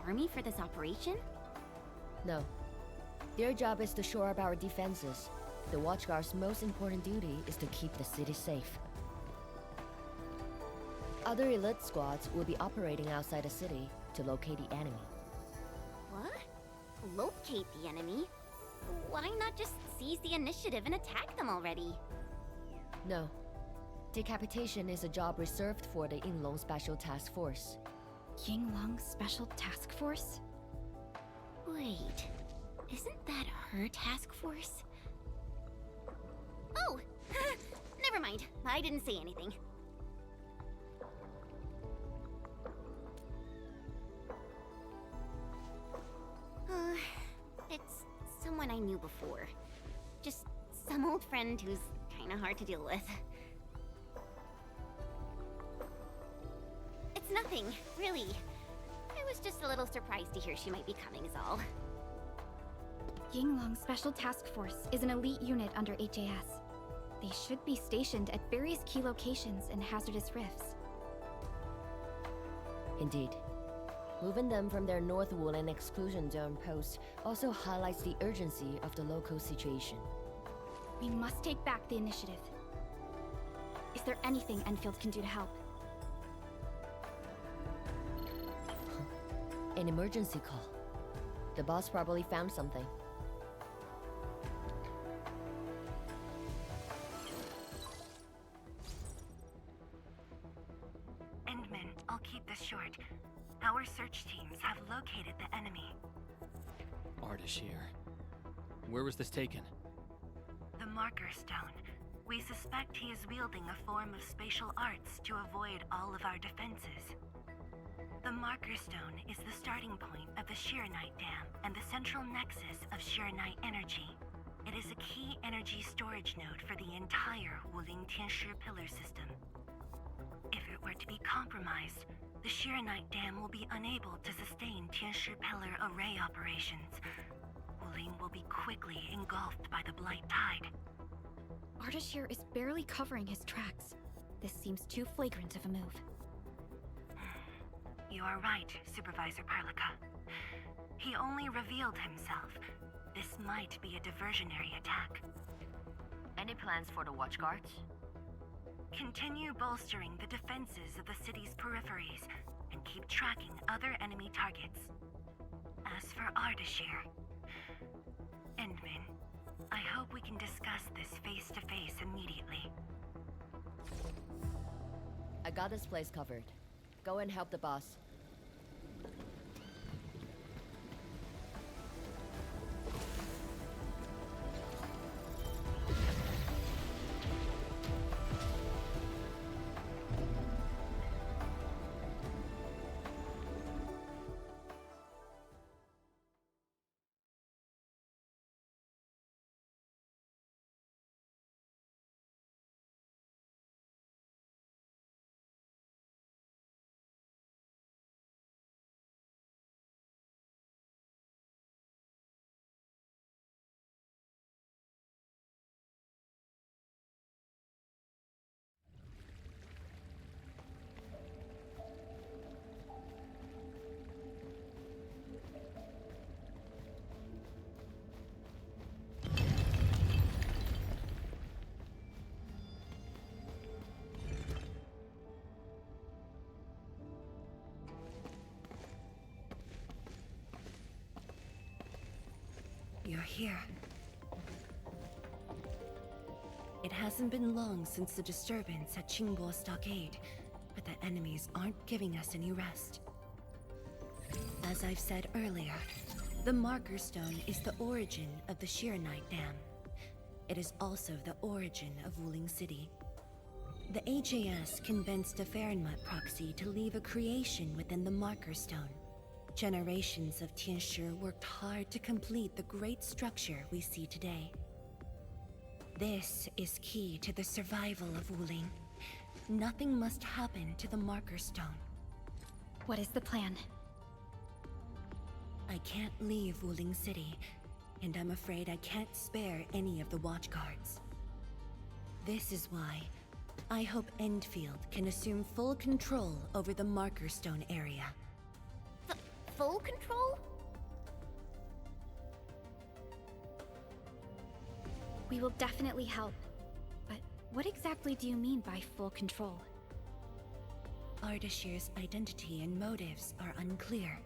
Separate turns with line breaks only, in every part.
army for this operation?
No. Their job is to shore up our defenses. The Watchguard's most important duty is to keep the city safe. Other elite squads will be operating outside the city to locate the enemy.
What? Locate the enemy? Why not just seize the initiative and attack them already?
No. Decapitation is a job reserved for the Yinglong Special Task Force.
Yinglong Special Task Force?
Wait, isn't that her task force? Oh! Never mind, I didn't say anything. It's someone I knew before. Just some old friend who's kinda hard to deal with. It's nothing, really. I was just a little surprised to hear she might be coming is all.
Yinglong Special Task Force is an elite unit under HAS. They should be stationed at various key locations in hazardous rifts.
Indeed. Moving them from their North Woolen exclusion zone post also highlights the urgency of the local situation.
We must take back the initiative. Is there anything Enfield can do to help?
An emergency call. The boss probably found something.
Endman, I'll keep this short. Our search teams have located the enemy.
Ardashir. Where was this taken?
The Marker Stone. We suspect he is wielding a form of spatial arts to avoid all of our defenses. The Marker Stone is the starting point of the Sheernite Dam and the central nexus of Sheernite energy. It is a key energy storage node for the entire Wuling Tianshi pillar system. If it were to be compromised, the Sheernite Dam will be unable to sustain Tianshi pillar array operations. Wuling will be quickly engulfed by the Blight Tide.
Ardashir is barely covering his tracks. This seems too flagrant of a move.
You are right, Supervisor Parlica. He only revealed himself. This might be a diversionary attack.
Any plans for the Watchguards?
Continue bolstering the defenses of the city's peripheries and keep tracking other enemy targets. As for Ardashir, Endman, I hope we can discuss this face-to-face immediately.
I got this place covered. Go and help the boss.
You're here. It hasn't been long since the disturbance at Qingbo Stockade, but the enemies aren't giving us any rest. As I've said earlier, the Marker Stone is the origin of the Sheernite Dam. It is also the origin of Wuling City. The HAS convinced a Fahrenheit proxy to leave a creation within the Marker Stone. Generations of Tianshi worked hard to complete the great structure we see today. This is key to the survival of Wuling. Nothing must happen to the Marker Stone.
What is the plan?
I can't leave Wuling City, and I'm afraid I can't spare any of the Watchguards. This is why I hope Endfield can assume full control over the Marker Stone area.
full control?
We will definitely help. But what exactly do you mean by full control?
Ardashir's identity and motives are unclear,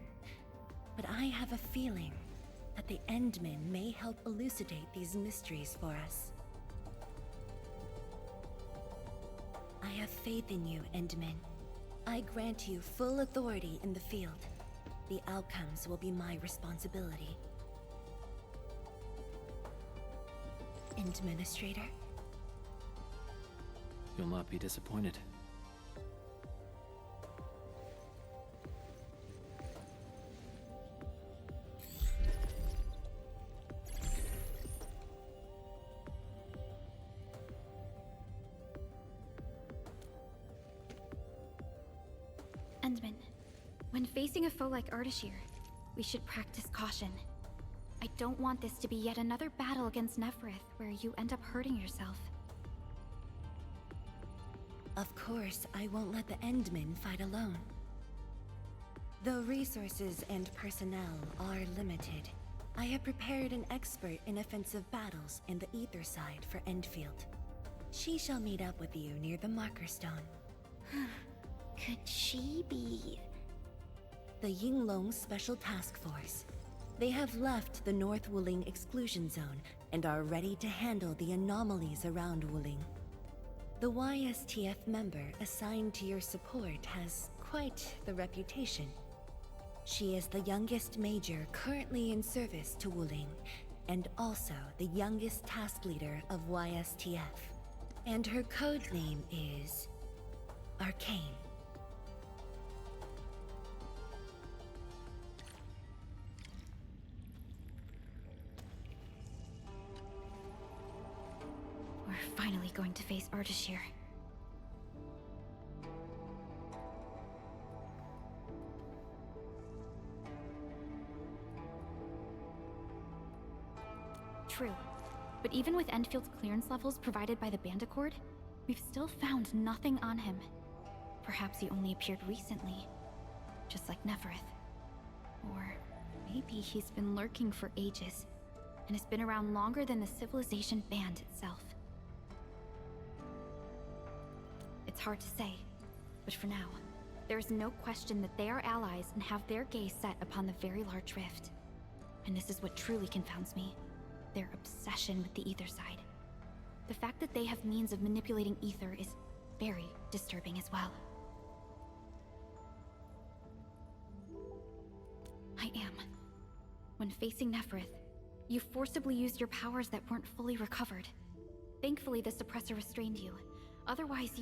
but I have a feeling that the Endmen may help elucidate these mysteries for us. I have faith in you, Endmen. I grant you full authority in the field. The outcomes will be my responsibility. Administrator?
You'll not be disappointed.
Endman, when facing a foe like Ardashir, we should practice caution. I don't want this to be yet another battle against Nefereth where you end up hurting yourself.
Of course, I won't let the Endmen fight alone. Though resources and personnel are limited, I have prepared an expert in offensive battles in the Ether side for Endfield. She shall meet up with you near the Marker Stone.
Could she be...
The Yinglong Special Task Force. They have left the North Wuling exclusion zone and are ready to handle the anomalies around Wuling. The YSTF member assigned to your support has quite the reputation. She is the youngest major currently in service to Wuling, and also the youngest task leader of YSTF. And her code name is... Arcane.
We're finally going to face Ardashir. True, but even with Enfield's clearance levels provided by the Bandicord, we've still found nothing on him. Perhaps he only appeared recently, just like Nefereth. Or maybe he's been lurking for ages, and has been around longer than the civilization band itself. It's hard to say, but for now, there is no question that they are allies and have their gaze set upon the very large rift. And this is what truly confounds me. Their obsession with the Ether side. The fact that they have means of manipulating Ether is very disturbing as well. I am. When facing Nefereth, you forcibly used your powers that weren't fully recovered. Thankfully, the suppressor restrained you. Otherwise,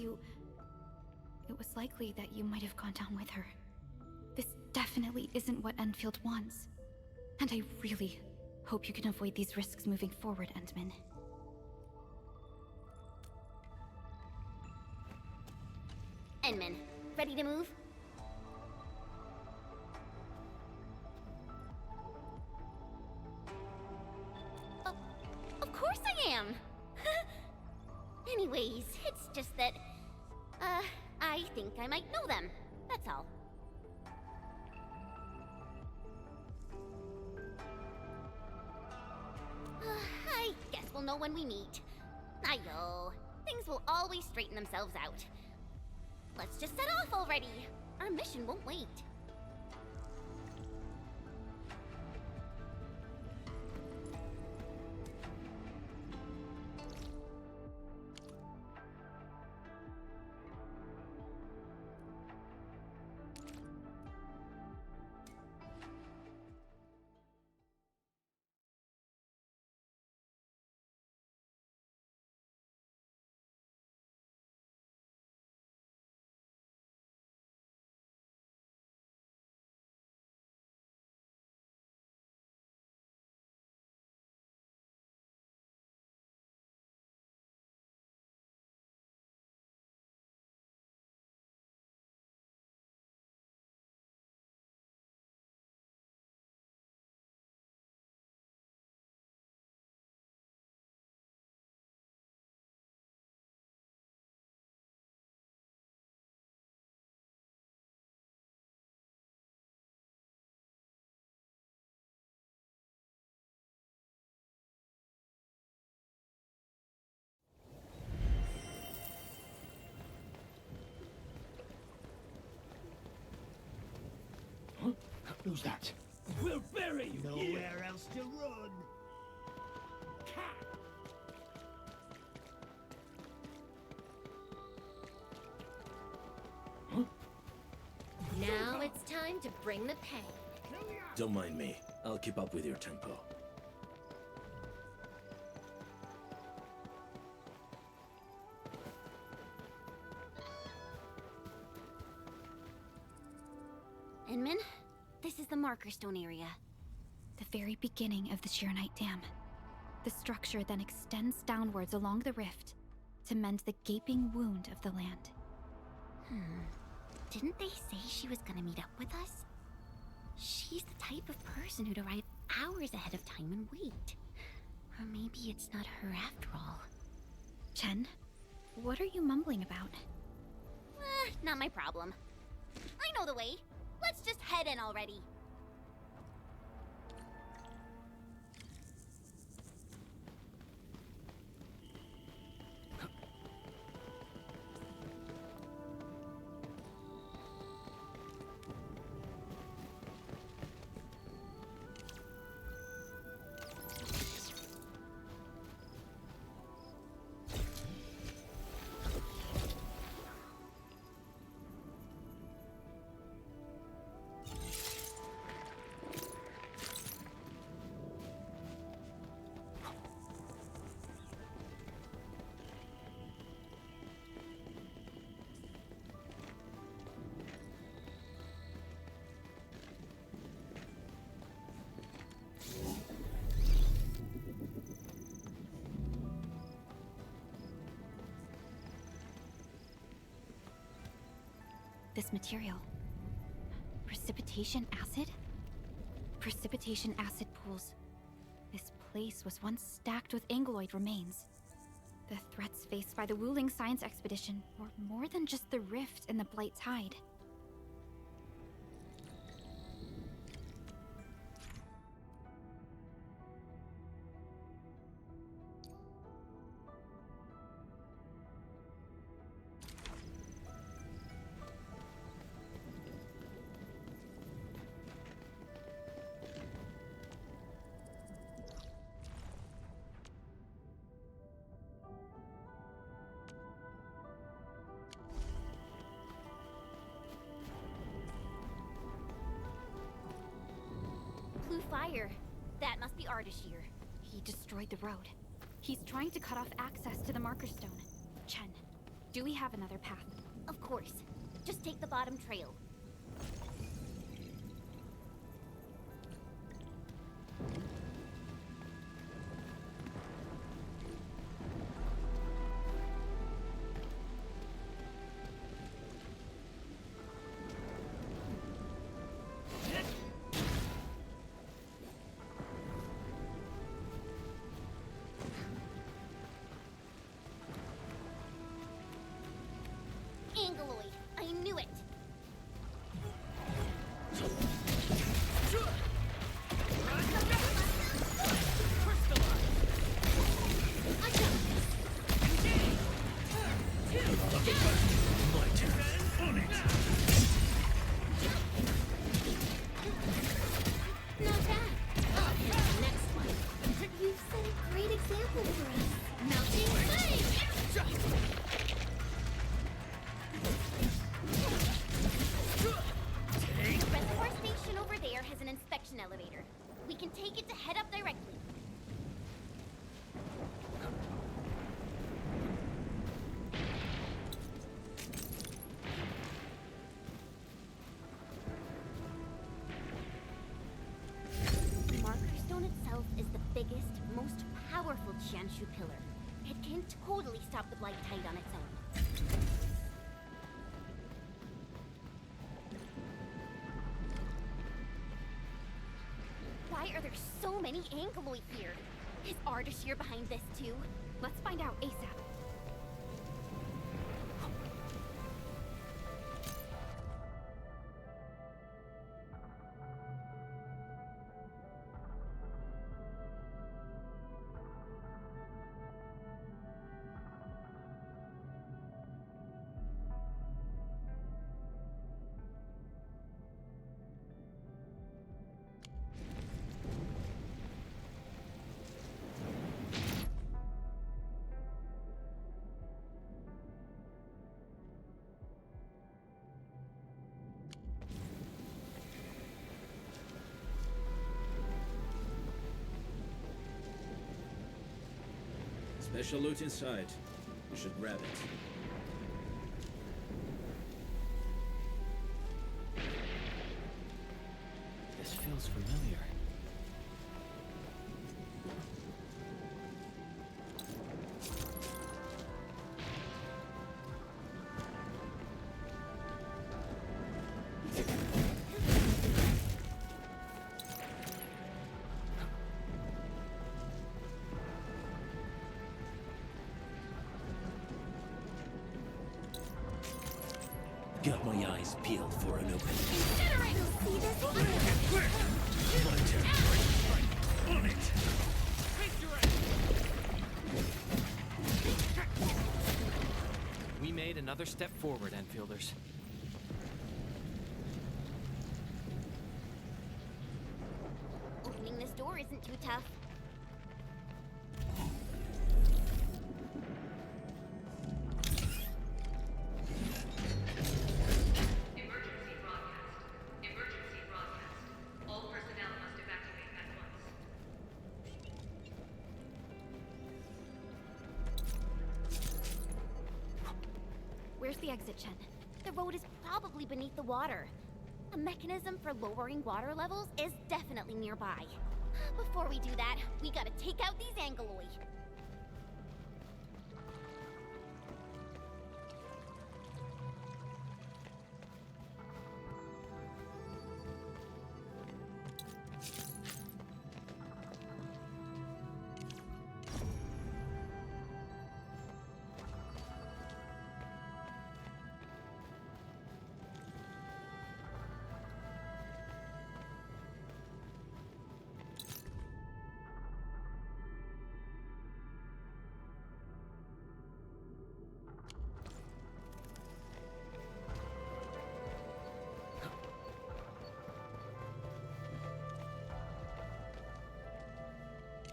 it was likely that you might have gone down with her. This definitely isn't what Enfield wants. And I really hope you can avoid these risks moving forward, Endman.
Endman, ready to move? Oh, of course I am! Anyways, it's just that, I think I might know them. That's all. I guess we'll know when we meet. Ayo, things will always straighten themselves out. Let's just set off already. Our mission won't wait.
Who's that?
We'll bury you here.
Nowhere else to run.
Now it's time to bring the pain.
Don't mind me. I'll keep up with your tempo.
Inman, this is the Marker Stone area.
The very beginning of the Sheernite Dam. The structure then extends downwards along the rift to mend the gaping wound of the land.
Didn't they say she was gonna meet up with us? She's the type of person who'd arrive hours ahead of time and wait. Or maybe it's not her after all.
Chen, what are you mumbling about?
Not my problem. I know the way. Let's just head in already.
This material. Precipitation acid? Precipitation acid pools. This place was once stacked with Angeloid remains. The threats faced by the Wuling science expedition were more than just the rift and the Blight Tide.
Blue fire. That must be Ardashir.
He destroyed the road. He's trying to cut off access to the Marker Stone. Chen, do we have another path?
Of course. Just take the bottom trail. Angeloid. I knew it. Not bad. Next one. You've set a great example for us. Melting flame! The reservoir station over there has an inspection elevator. We can take it to head up directly. The Marker Stone itself is the biggest, most powerful Jianshu pillar. It can totally stop the Blight Tide on its own. Why are there so many Angeloid here? Is Ardashir behind this too?
Let's find out ASAP.
Special loot inside. You should grab it.
This feels familiar.
Got my eyes peeled for an opening. On it!
We made another step forward, Enfielders.
Opening this door isn't too tough.
Emergency broadcast. Emergency broadcast. All personnel must evacuate at once.
Where's the exit, Chen?
The road is probably beneath the water. A mechanism for lowering water levels is definitely nearby. Before we do that, we gotta take out these Angoloi.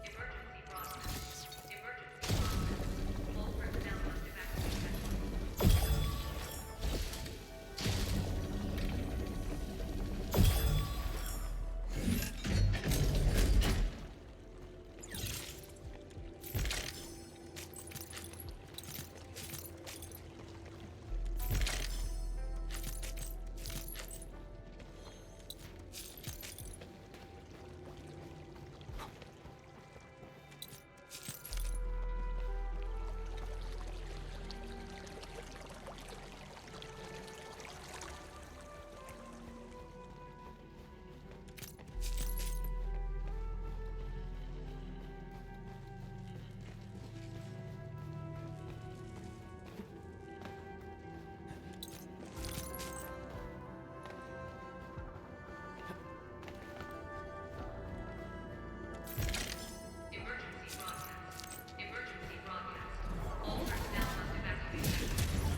Emergency broadcast. Emergency broadcast. All personnel must evacuate at once. Emergency broadcast. Emergency broadcast. All personnel must evacuate at once.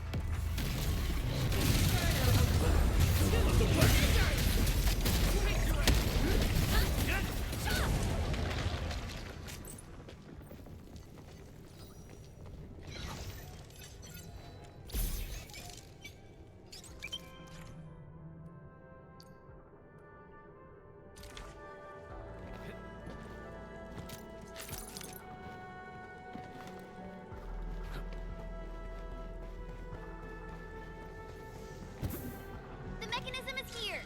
The mechanism is here!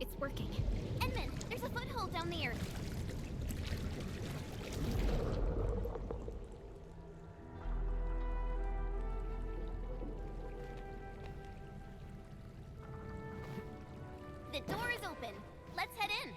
It's working.
Edmund, there's a foothold down there. The door is open. Let's head in.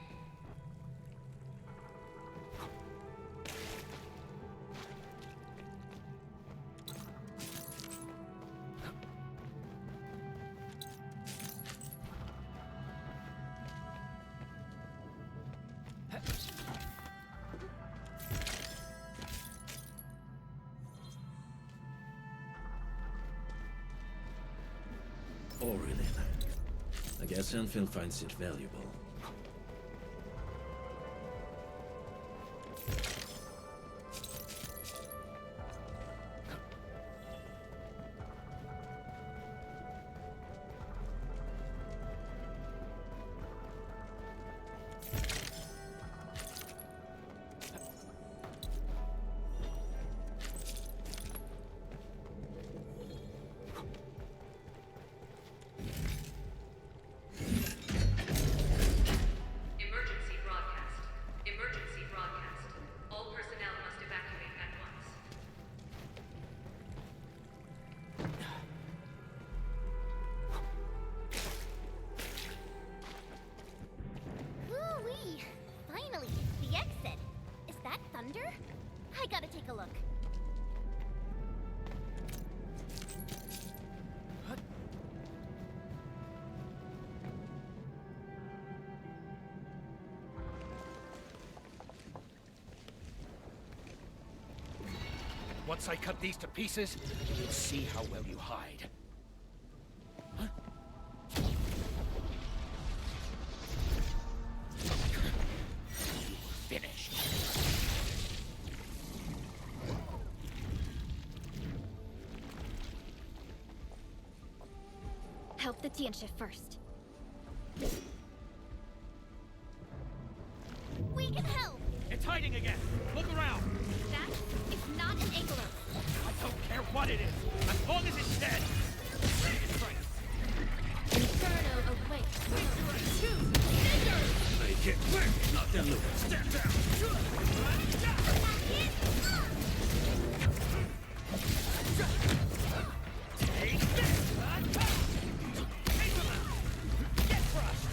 guess Endfield finds it valuable.
Emergency broadcast. Emergency broadcast. All personnel must evacuate at once.
Woo-wee! Finally, the exit. Is that thunder? I gotta take a look.
Once I cut these to pieces, you'll see how well you hide. Finished.
Help the Tiansha first.
We can help!
It's hiding again! Look around!
That is not an Angler.
I don't care what it is, as long as it's dead!
Inferno awaits.
Make it quick! Not them look. Stand down!
Take this! Take them out! Get crushed!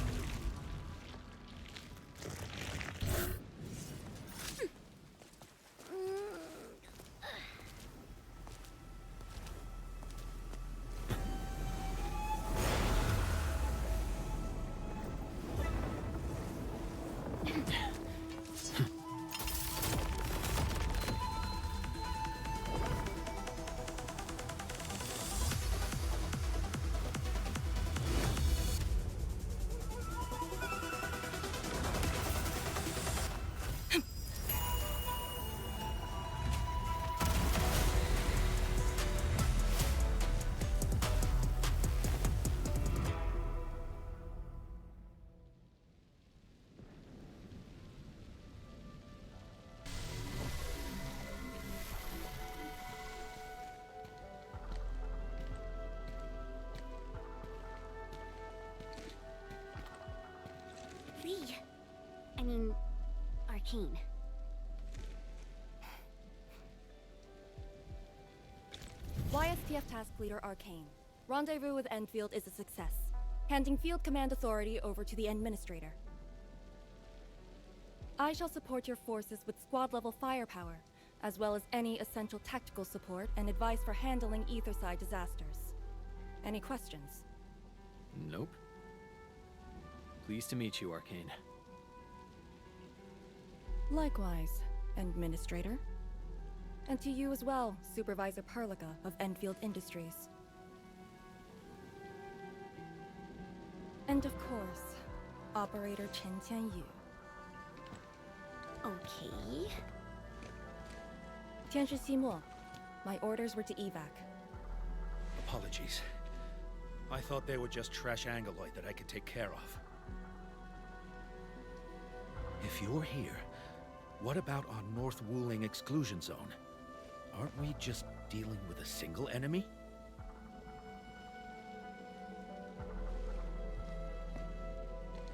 Lee. I mean, Arcane.
YSTF Task Leader Arcane. Rendezvous with Endfield is a success. Handing field command authority over to the Administrator. I shall support your forces with squad-level firepower, as well as any essential tactical support and advice for handling Etherside disasters. Any questions?
Nope. Pleased to meet you, Arcane.
Likewise, Administrator. And to you as well, Supervisor Perlica of Endfield Industries. And of course, Operator Chen Tianyu.
Okay.
Tianshi Simo, my orders were to evac.
Apologies. I thought they were just trash Angoloid that I could take care of. If you're here, what about our North Wuling exclusion zone? Aren't we just dealing with a single enemy?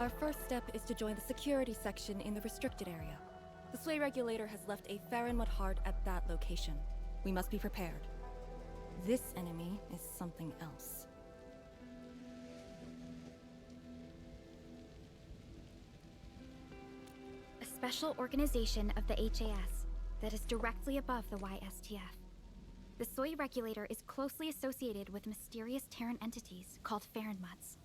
Our first step is to join the security section in the restricted area. The Sway Regulator has left a Farron heart at that location. We must be prepared. This enemy is something else.
A special organization of the HAS that is directly above the YSTF. The Soy Regulator is closely associated with mysterious Terran entities called Farronmuts.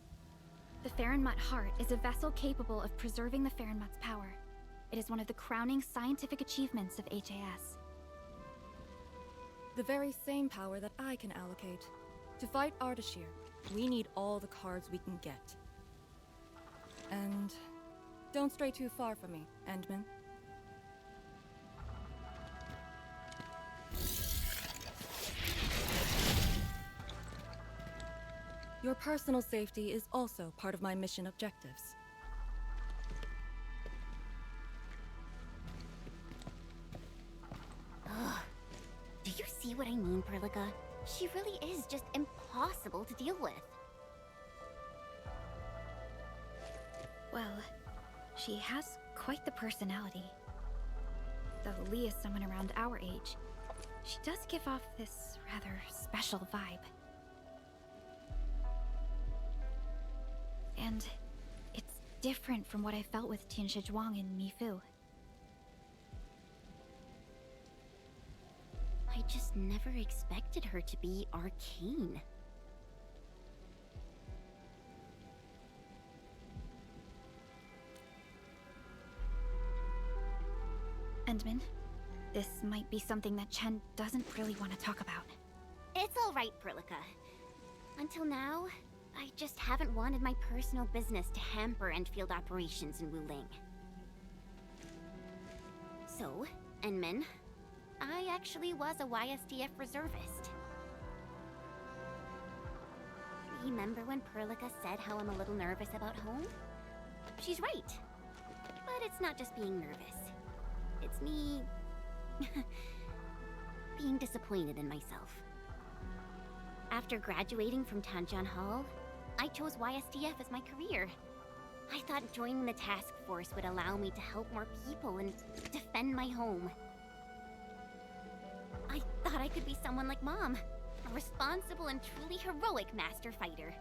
The Farronmut Heart is a vessel capable of preserving the Farronmut's power. It is one of the crowning scientific achievements of HAS.
The very same power that I can allocate. To fight Ardashir, we need all the cards we can get. And don't stray too far from me, Endman. Your personal safety is also part of my mission objectives.
Ugh. Do you see what I mean, Perlica? She really is just impossible to deal with.
Well, she has quite the personality. Though Lee is someone around our age, she does give off this rather special vibe. And it's different from what I felt with Tianshi Zhuang and Mi Fu.
I just never expected her to be arcane.
Endman, this might be something that Chen doesn't really want to talk about.
It's all right, Perlica. Until now, I just haven't wanted my personal business to hamper Endfield operations in Wuling. So, Enmin, I actually was a YSDF reservist. Remember when Perlica said how I'm a little nervous about home? She's right. But it's not just being nervous. It's me... being disappointed in myself. After graduating from Tanjian Hall, I chose YSDF as my career. I thought joining the task force would allow me to help more people and defend my home. I thought I could be someone like Mom, a responsible and truly heroic master fighter.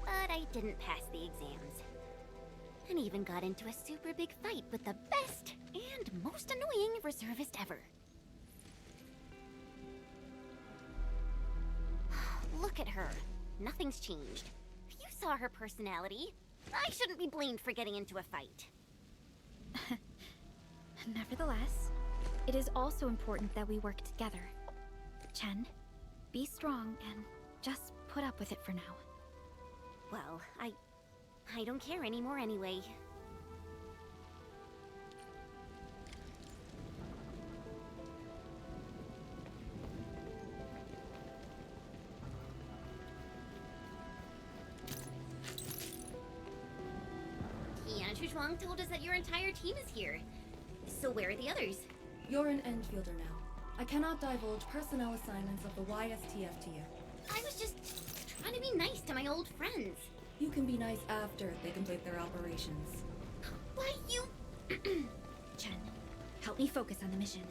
But I didn't pass the exams. And even got into a super big fight with the best and most annoying reservist ever. Look at her. Nothing's changed. You saw her personality. I shouldn't be blamed for getting into a fight.
Nevertheless, it is also important that we work together. Chen, be strong and just put up with it for now.
Well, I don't care anymore anyway. Tianshi Zhuang told us that your entire team is here. So where are the others?
You're an Endfielder now. I cannot divulge personnel assignments of the YSTF to you.
I was just trying to be nice to my old friends.
You can be nice after they complete their operations.
Why, you...
Chen, help me focus on the mission.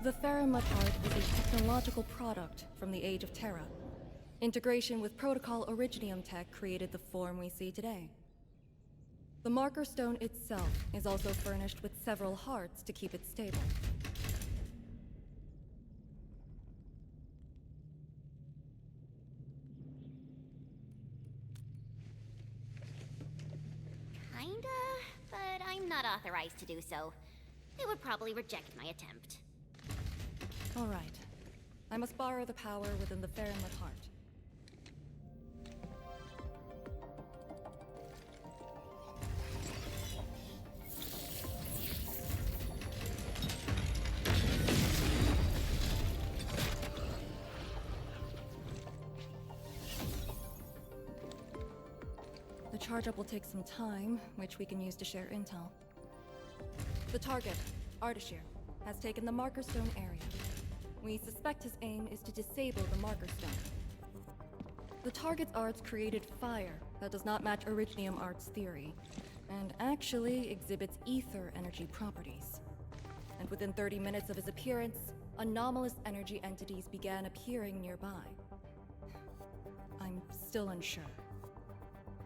The Faramut Heart is a technological product from the Age of Terra. Integration with Protocol Originium tech created the form we see today. The marker stone itself is also furnished with several hearts to keep it stable.
Kinda, but I'm not authorized to do so. They would probably reject my attempt.
All right. I must borrow the power within the Faramut Heart. The charge-up will take some time, which we can use to share intel. The target, Ardashir, has taken the marker stone area. We suspect his aim is to disable the marker stone. The target's arts created fire that does not match Originium Arts' theory, and actually exhibits ether energy properties. And within 30 minutes of his appearance, anomalous energy entities began appearing nearby. I'm still unsure.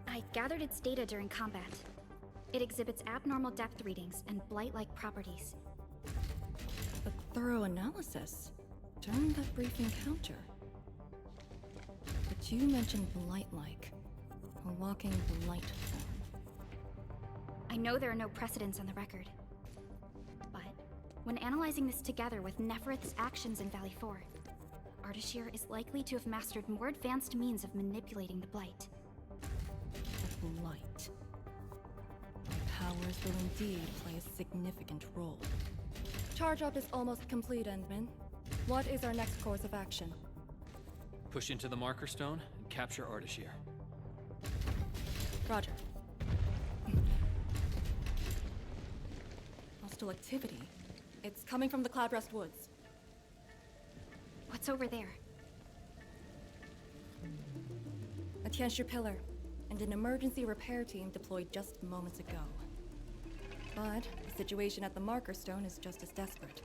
I gathered its data during combat. It exhibits abnormal depth readings and blight-like properties.
A thorough analysis during that brief encounter. But you mentioned blight-like, a walking blight form.
I know there are no precedents on the record. But when analyzing this together with Neferith's actions in Valley 4, Ardashir is likely to have mastered more advanced means of manipulating the blight.
The blight. My powers will indeed play a significant role. Charge up is almost complete, Endman. What is our next course of action?
Push into the marker stone and capture Ardashir.
Roger. Hostile activity. It's coming from the Cloudrest Woods.
What's over there?
A Tianshi pillar, and an emergency repair team deployed just moments ago. But the situation at the marker stone is just as desperate.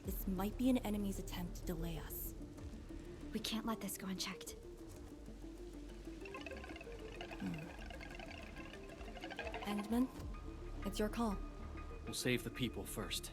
This might be an enemy's attempt to delay us.
We can't let this go unchecked.
Endman, it's your call.
We'll save the people first.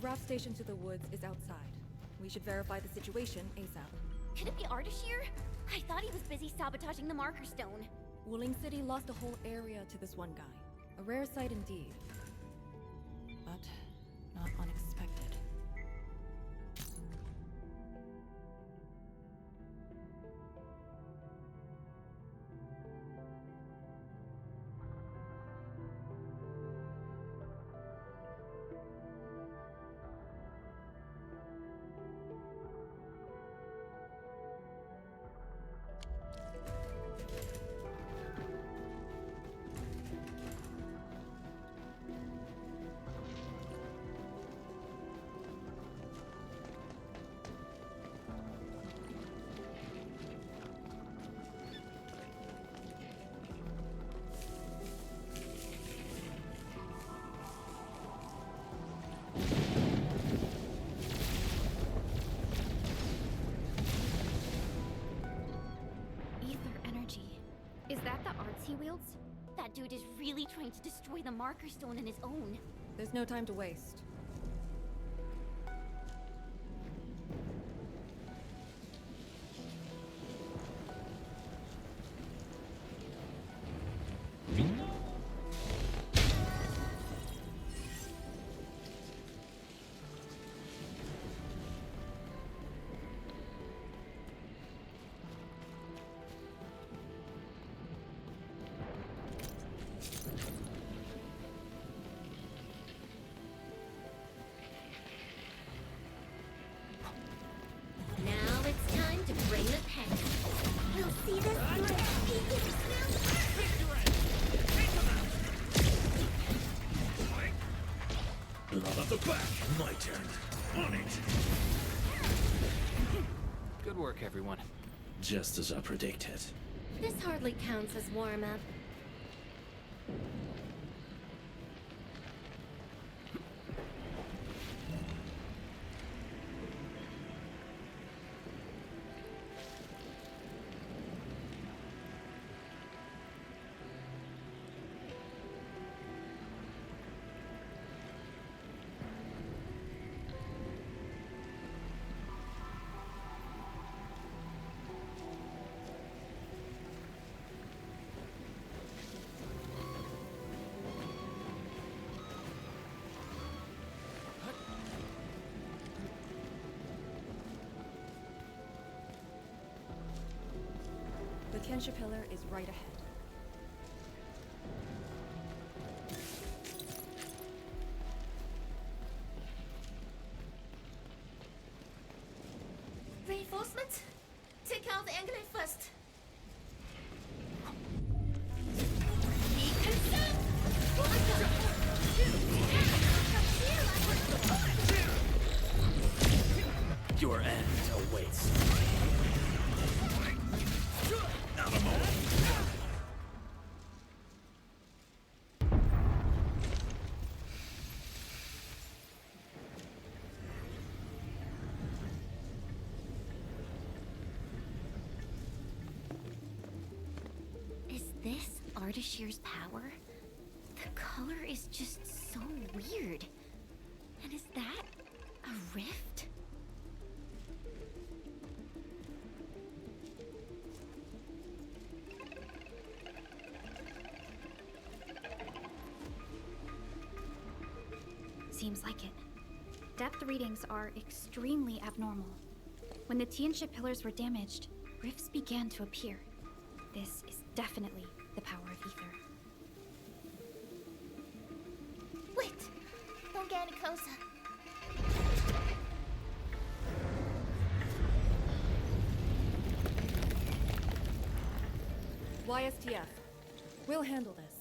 The route station to the woods is outside. We should verify the situation ASAP.
Could it be Ardashir? I thought he was busy sabotaging the marker stone.
Wuling City lost a whole area to this one guy. A rare sight indeed. But not unexpected.
Is that the arts he wields?
That dude is really trying to destroy the marker stone on his own.
There's no time to waste.
Now it's time to bring the pain. We'll see this
Blood at the back. My turn. On it.
Good work, everyone.
Just as I predicted.
This hardly counts as warm-up.
The Tianxia pillar is right ahead.
Reinforcements? Take out the Angler first. Be concerned!
Your end awaits.
Is this Ardashir's power? The color is just so weird. And is that a rift?
Seems like it. Depth readings are extremely abnormal. When the Tianxia pillars were damaged, rifts began to appear. This is definitely the power of ether.
Wait! Don't get any closer.
YSTF. We'll handle this.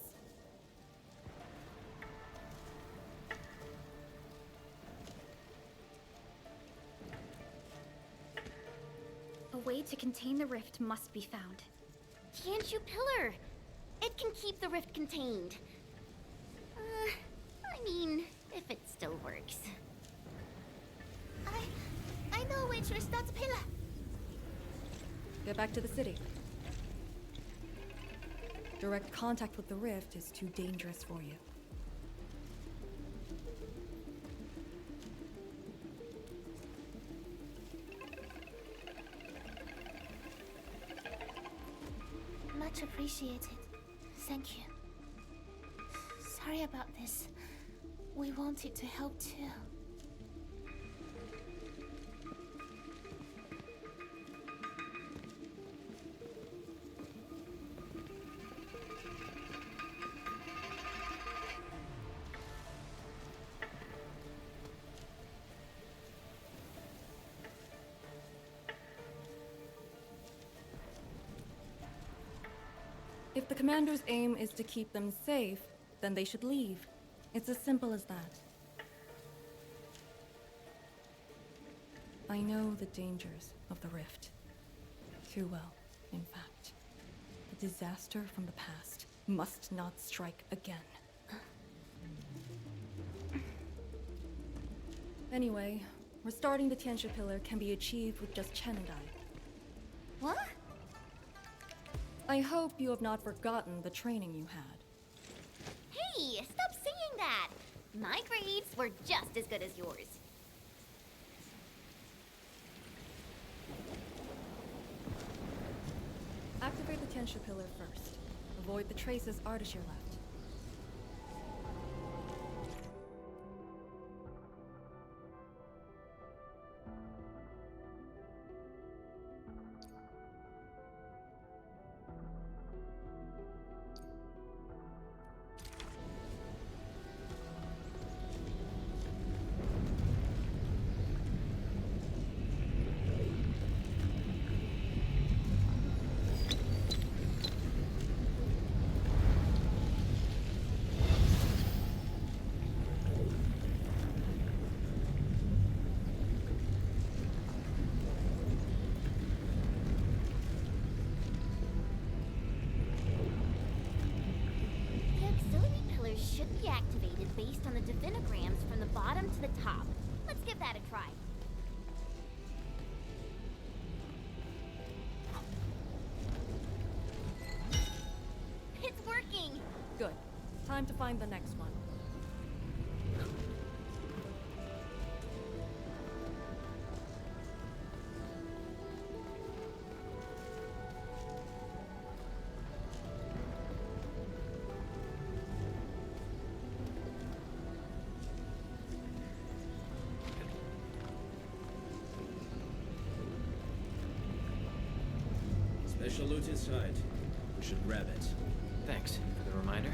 A way to contain the rift must be found.
Tianxia pillar! It can keep the rift contained. I mean, if it still works.
I know a way to restart the pillar.
Get back to the city. Direct contact with the rift is too dangerous for you.
Much much appreciated. Thank you. Sorry about this. We wanted to help too.
If the commander's aim is to keep them safe, then they should leave. It's as simple as that. I know the dangers of the rift. Too well, in fact. The disaster from the past must not strike again. Anyway, restarting the Tianxia Pillar can be achieved with just Chen and I.
What?
I hope you have not forgotten the training you had.
Hey, stop saying that! My grades were just as good as yours.
Activate the Tianxia Pillar first. Avoid the traces Ardashir left.
The auxiliary pillars should be activated based on the divinograms from the bottom to the top. Let's give that a try. It's working!
Good. Time to find the next one.
Special loot inside. We should grab it.
Thanks for the reminder.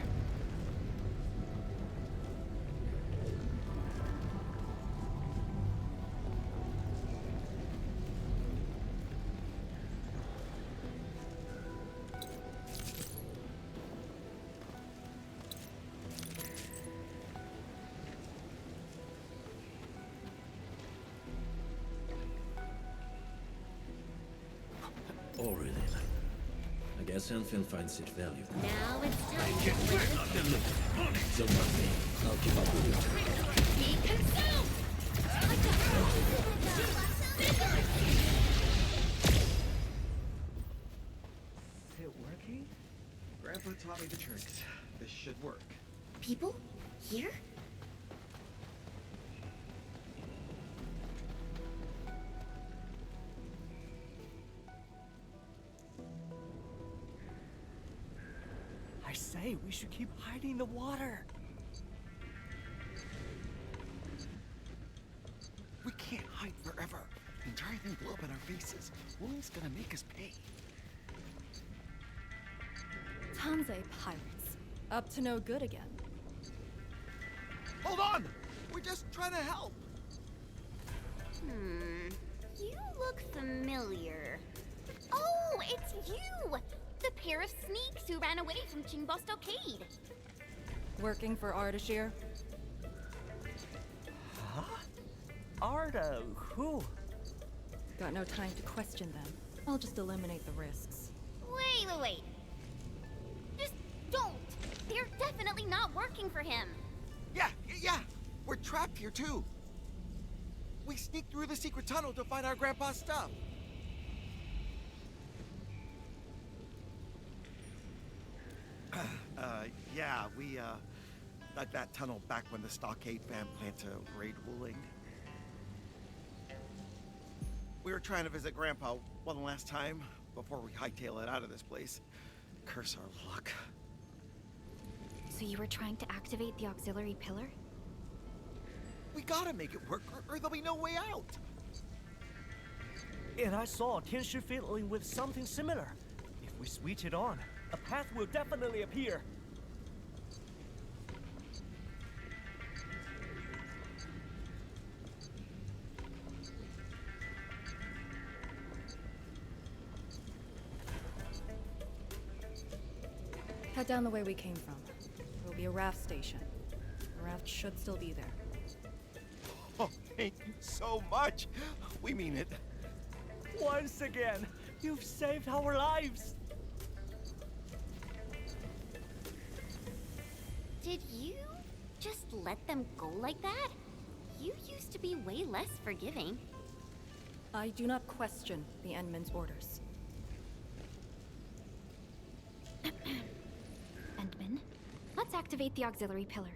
Already then. I guess Endfield finds it valuable.
Now it's time to
Get
bring
rid
the
of them! Don't worry. I'll keep up with you.
be consumed!
Is it working? Grandpa taught me the tricks. This should work.
People? Here?
I say, we should keep hiding the water. We can't hide forever. The entire thing blew up in our faces. Wuling's gonna make us pay.
Tanzai pirates. Up to no good again.
Hold on! We're just trying to help.
You look familiar. Oh, it's you! The pair of sneaks who ran away from Qingbo Stockade.
Working for Ardashir?
Huh? Arda, who?
Got no time to question them. I'll just eliminate the risks.
Wait. Just don't! They're definitely not working for him.
Yeah. We're trapped here too. We sneaked through the secret tunnel to find our grandpa's stuff. Yeah, we dug that tunnel back when the Stockade fam planned to raid Wuling. We were trying to visit Grandpa one last time before we hightail it out of this place. Curse our luck.
So you were trying to activate the auxiliary pillar?
We gotta make it work, or there'll be no way out.
And I saw Tianshi fiddling with something similar. If we switch it on, a path will definitely appear.
Head down the way we came from. There will be a raft station. The raft should still be there.
Oh, thank you so much. We mean it.
Once again, you've saved our lives.
Did you just let them go like that? You used to be way less forgiving.
I do not question the Endman's orders.
Endman, let's activate the auxiliary pillar.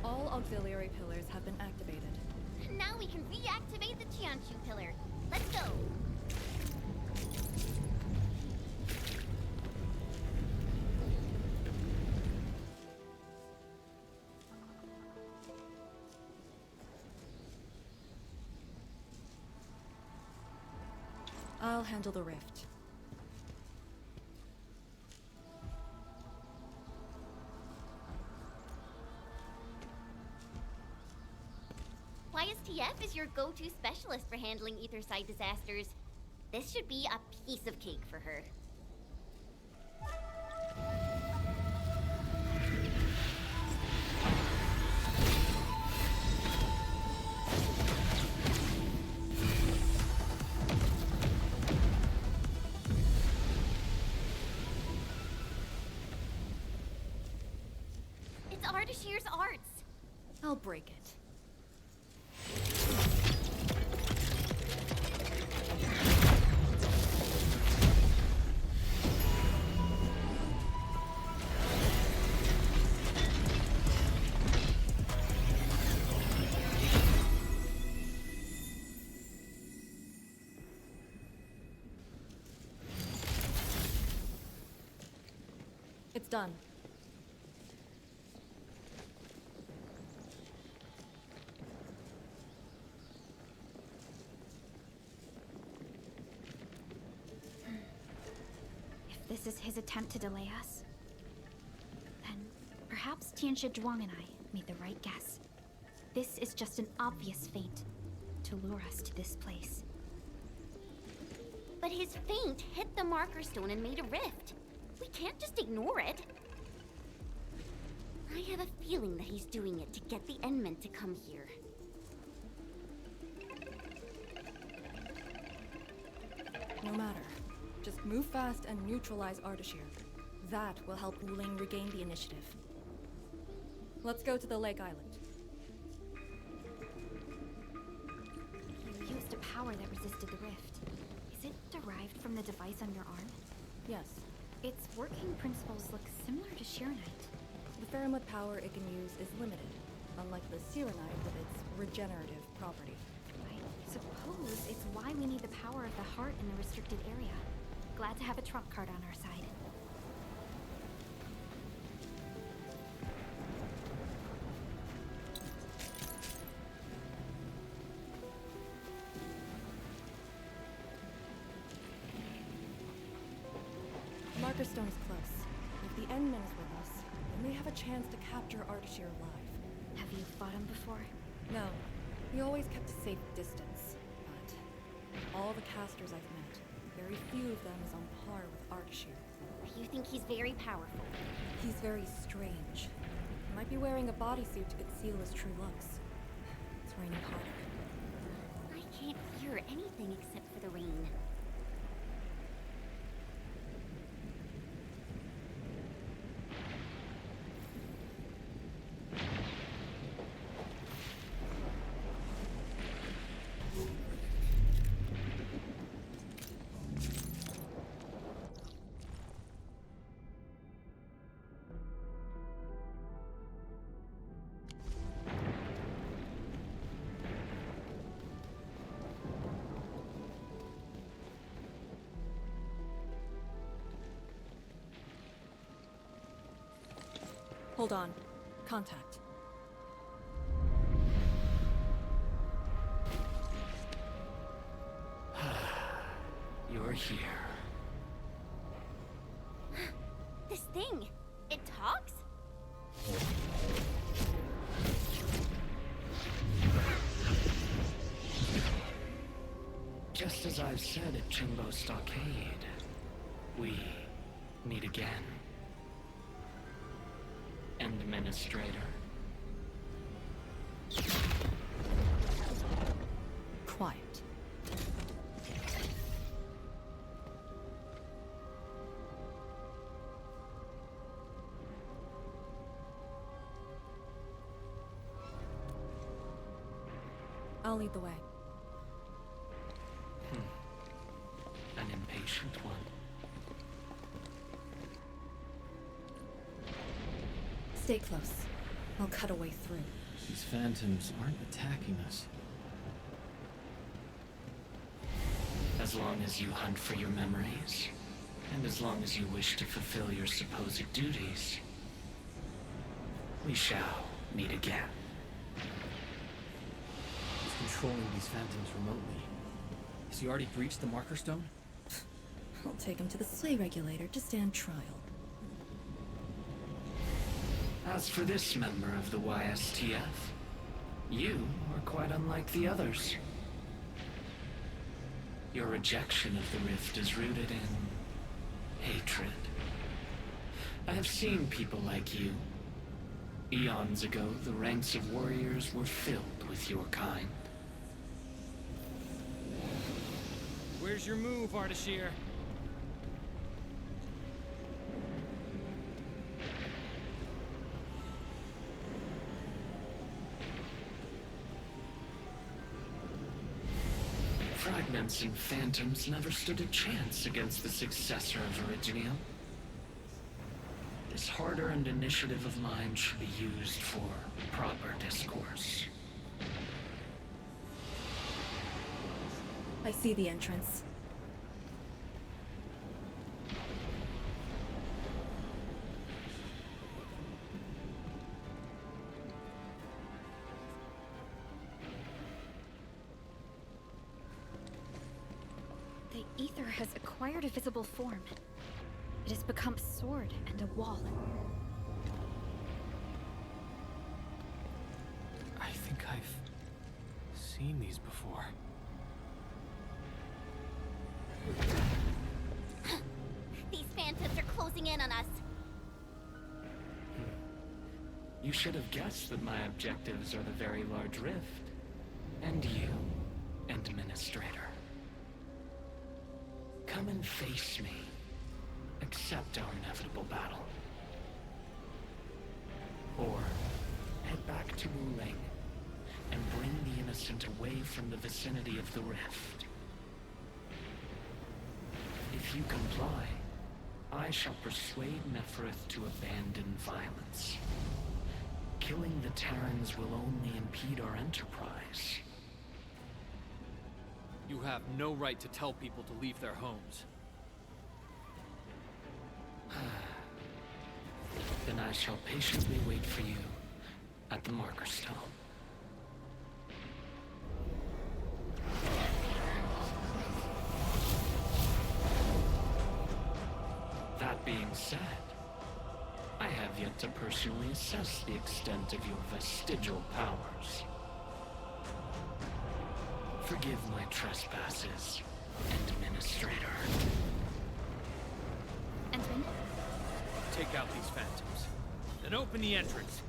All auxiliary pillars have been activated.
Now we can reactivate the Qianshu pillar. Let's go!
I'll handle the rift.
YSTF is your go-to specialist for handling Etherside disasters. This should be a piece of cake for her. It's Ardashir's arts.
I'll break it. It's done.
If this is his attempt to delay us, then perhaps Tianshi Zhuang and I made the right guess. This is just an obvious feint to lure us to this place.
But his feint hit the marker stone and made a rift. We can't just ignore it. I have a feeling that he's doing it to get the Endmen to come here.
No matter. Just move fast and neutralize Ardashir. That will help Wuling regain the initiative. Let's go to the Lake Island.
You used a power that resisted the rift. Is it derived from the device on your arm?
Yes.
Its working principles look similar to Sheeranite.
The Faramud power it can use is limited, unlike the Serenite with its regenerative property.
I suppose it's why we need the power of the heart in the restricted area. Glad to have a trump card on our side.
The Marker Stone is close. If the Endman is with us, we may have a chance to capture Ardashir alive.
Have you fought him before?
No. He always kept a safe distance. But all the casters I've met, very few of them is on par with Ardashir.
You think he's very powerful?
He's very strange. He might be wearing a bodysuit to conceal his true looks. It's raining harder.
I can't hear anything except for the rain.
Hold on. Contact.
You're here.
This thing, it talks?
Just as I've said at Chimbo Stockade, we meet again. Administrator.
Quiet. I'll lead the way.
An impatient one.
Stay close. I'll cut a way through.
These phantoms aren't attacking us.
As long as you hunt for your memories, and as long as you wish to fulfill your supposed duties, we shall meet again.
He's controlling these phantoms remotely. Has he already breached the marker stone?
I'll take him to the Slay Regulator to stand trial.
As for this member of the YSTF, you are quite unlike the others. Your rejection of the rift is rooted in hatred. I have seen people like you. Eons ago, the ranks of warriors were filled with your kind.
Where's your move, Ardashir?
Fragments and phantoms never stood a chance against the successor of Originium. This hard-earned initiative of mine should be used for proper discourse.
I see the entrance.
The ether has acquired a visible form. It has become a sword and a wall.
I think I've seen these before.
These phantoms are closing in on us.
You should have guessed that my objectives are the very large rift. And you, Administrator. Come and face me. Accept our inevitable battle. Or head back to Wuling and bring the innocent away from the vicinity of the rift. If you comply, I shall persuade Nefereth to abandon violence. Killing the Terrans will only impede our enterprise.
You have no right to tell people to leave their homes.
Then I shall patiently wait for you at the marker stone. That being said, I have yet to personally assess the extent of your vestigial powers. Forgive my trespasses, Administrator.
Entman?
Take out these phantoms. Then open the entrance.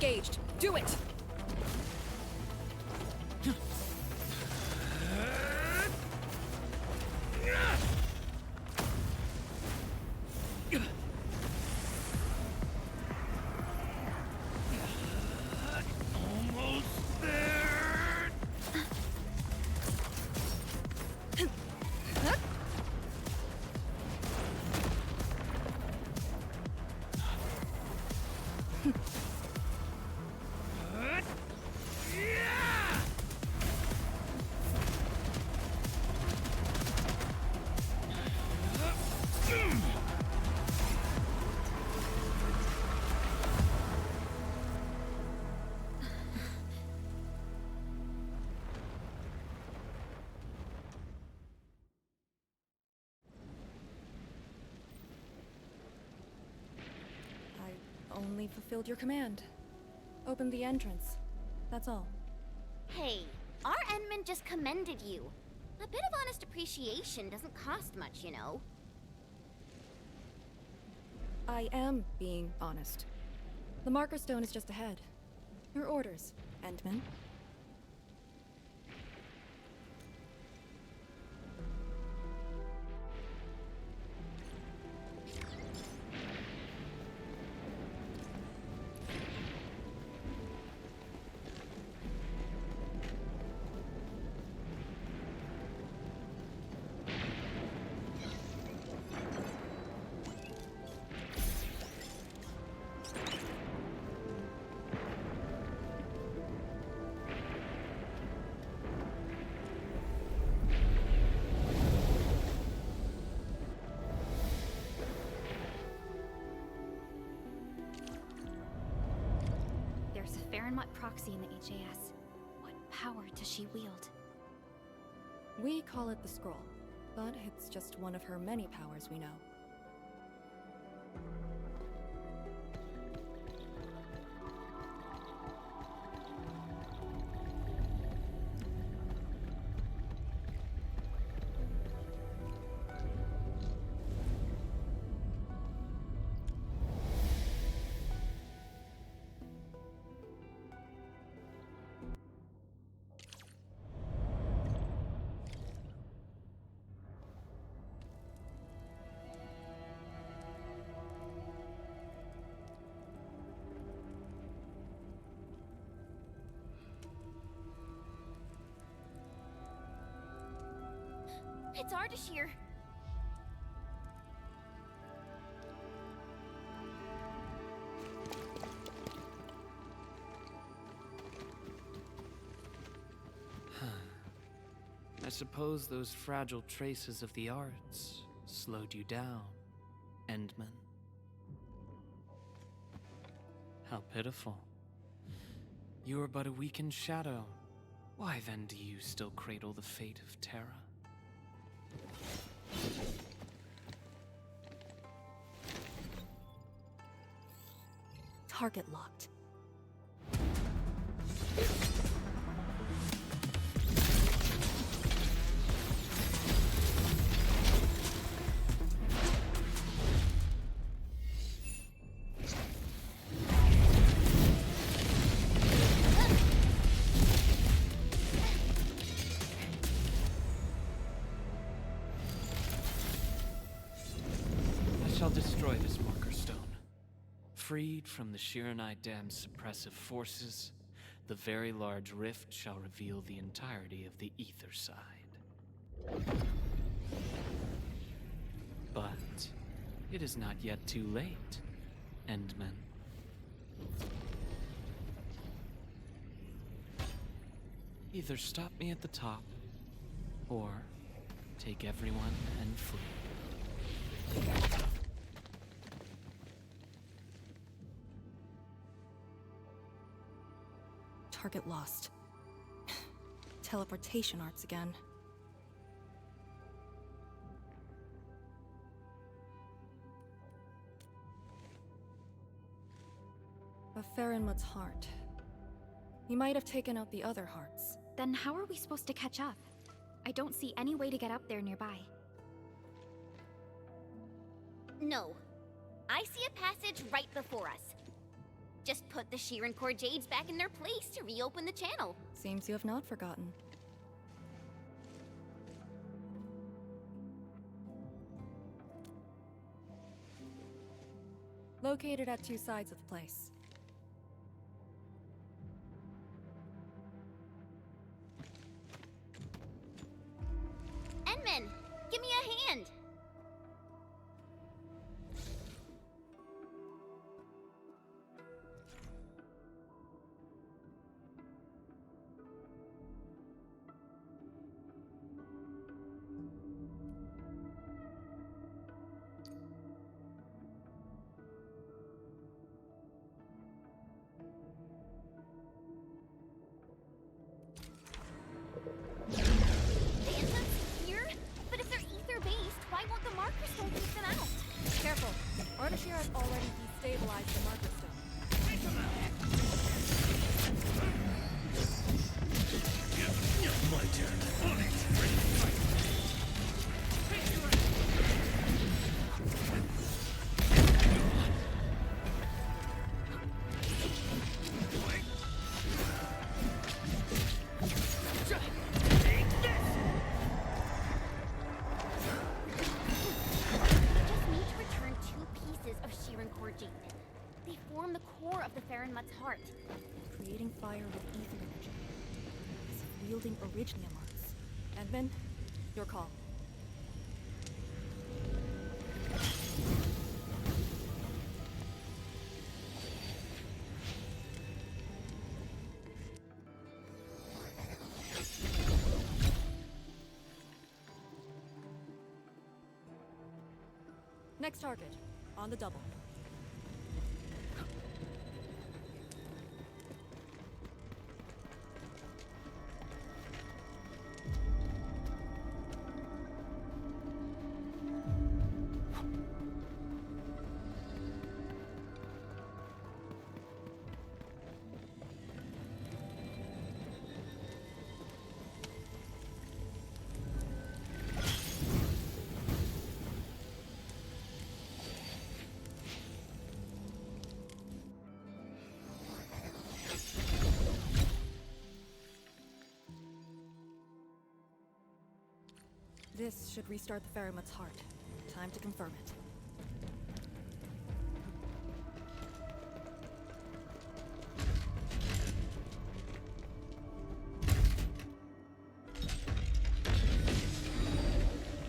engaged. Do it! Only fulfilled your command. Opened the entrance. That's all.
Hey, our Endman just commended you. A bit of honest appreciation doesn't cost much, you know.
I am being honest. The marker stone is just ahead. Your orders, Endman.
There's a Farenmut proxy in the HAS. What power does she wield?
We call it the Scroll, but it's just one of her many powers we know.
It's Ardashir.
I suppose those fragile traces of the arts slowed you down, Endman. How pitiful. You are but a weakened shadow. Why then do you still cradle the fate of Terra?
Target locked.
I shall destroy this marker stone. Freed from the Shiranite Dam's suppressive forces, the very large rift shall reveal the entirety of the ether side. But it is not yet too late, Endman. Either stop me at the top, or take everyone and flee.
Target lost. Teleportation arts again. A Farenmut's heart. He might have taken out the other hearts.
Then how are we supposed to catch up? I don't see any way to get up there nearby.
No. I see a passage right before us. Just put the Sheeran Core Jades back in their place to reopen the channel.
Seems you have not forgotten. Located at two sides of the place.
Enman, give me a hand.
Ardashir has already destabilized the marker stone.
My turn. On it.
Heart.
Creating fire with ether energy. It's wielding Orignium arts. Endman, your call. Next target, on the double. This should restart the Ferrimut's heart. Time to confirm it.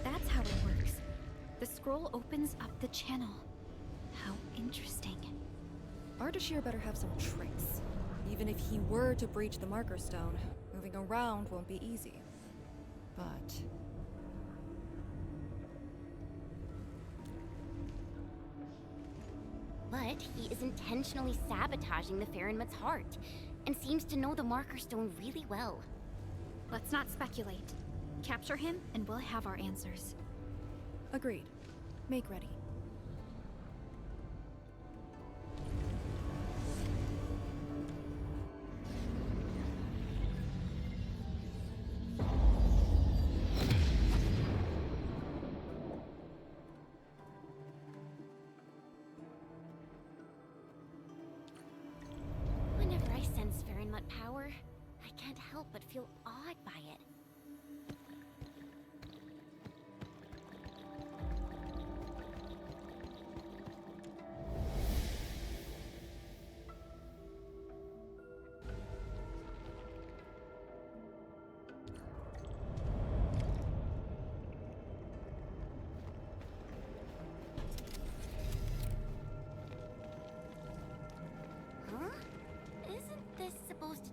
That's how it works. The scroll opens up the channel. How interesting.
Ardashir better have some tricks. Even if he were to breach the marker stone, moving around won't be easy. But
he is intentionally sabotaging the Ferrimut's heart, and seems to know the marker stone really well.
Let's not speculate. Capture him, and we'll have our answers.
Agreed. Make ready.
Power, I can't help but feel awed by it.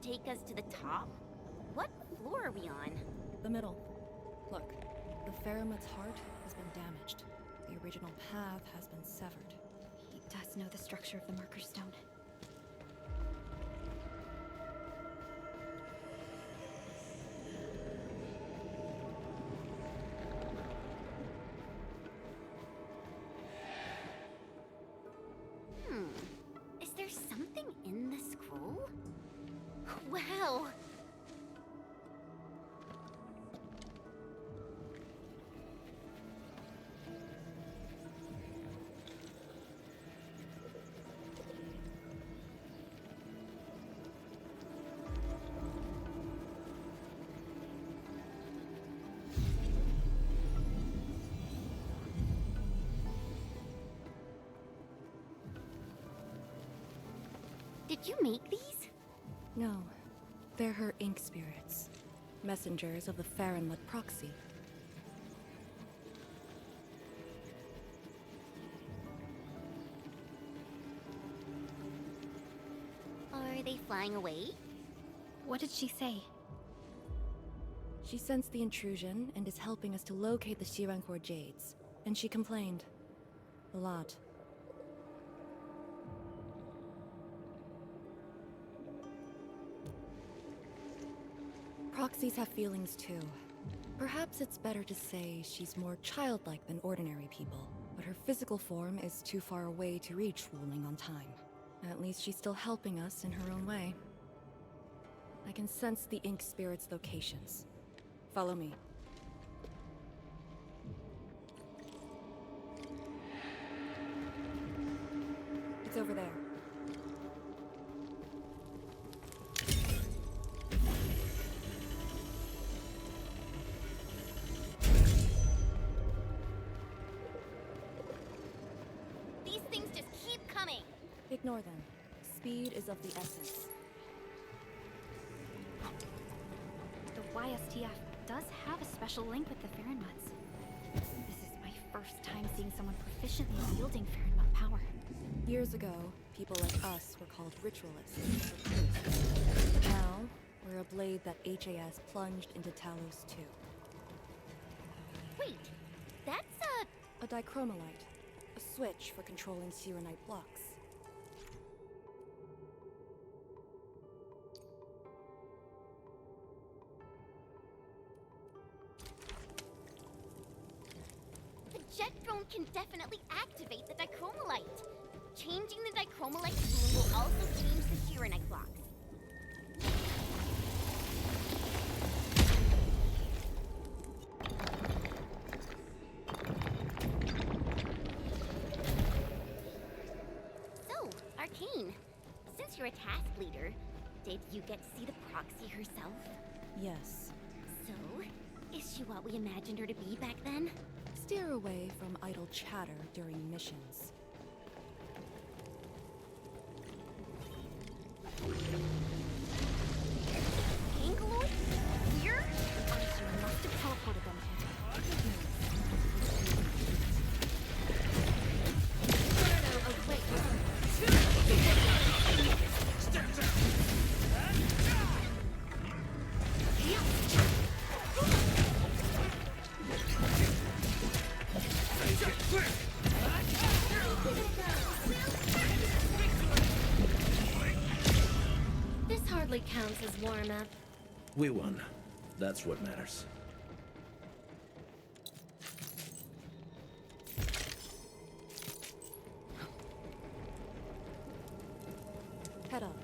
Take us to the top? What floor are we on?
The middle. Look, the Ferrimut's heart has been damaged. The original path has been severed.
He does know the structure of the marker stone.
Is there something in the scroll? Wow! you make these?
No. They're her ink spirits. Messengers of the Farinmud proxy.
Are they flying away?
What did she say?
She sensed the intrusion and is helping us to locate the Shirankor Jades. And she complained. A lot. Proxies have feelings too. Perhaps it's better to say she's more childlike than ordinary people, but her physical form is too far away to reach Wuling on time. At least she's still helping us in her own way. I can sense the ink spirit's locations. Follow me. It's over there.
These things just keep coming.
Ignore them. Speed is of the essence.
The YSTF does have a special link with the Farinmuds. This is my first time seeing someone proficiently wielding Farinmud power.
Years ago, people like us were called ritualists. Now, we're a blade that HAS plunged into Talos too.
Wait, that's
a dichromolite. A switch for controlling Sirenite blocks.
The jet drone can definitely activate the dichromolite. Changing the dichromolite boom will also change the Shirenite blocks. So, Arcane, since you're a task leader, did you get to see the proxy herself?
Yes.
So, is she what we imagined her to be back then?
Steer away from idle chatter during missions.
Angaloid? Here?
Archer must have teleported them here.
This hardly counts as warm-up.
We won. That's what matters.
Head up.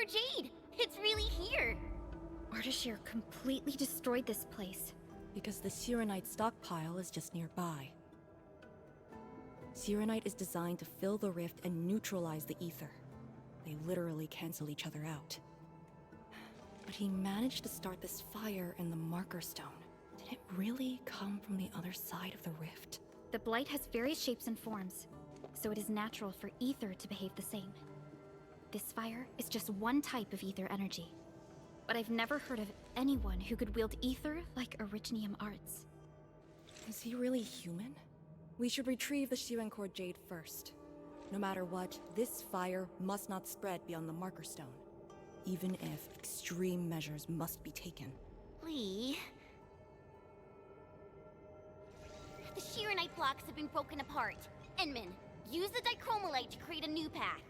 Core Jade! It's really here!
Ardashir completely destroyed this place.
Because the Sirenite stockpile is just nearby. Sirenite is designed to fill the rift and neutralize the ether. They literally cancel each other out. But he managed to start this fire in the Marker Stone. Did it really come from the other side of the rift?
The Blight has various shapes and forms, so it is natural for ether to behave the same. This fire is just one type of ether energy. But I've never heard of anyone who could wield ether like Originium Arts.
Is he really human? We should retrieve the Core Jade first. No matter what, this fire must not spread beyond the Marker Stone, even if extreme measures must be taken.
Lee... The Shirenite blocks have been broken apart. Enman, use the dichromolite to create a new path.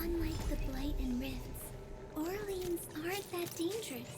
Unlike the Blight and Rifts, Orleans aren't that dangerous.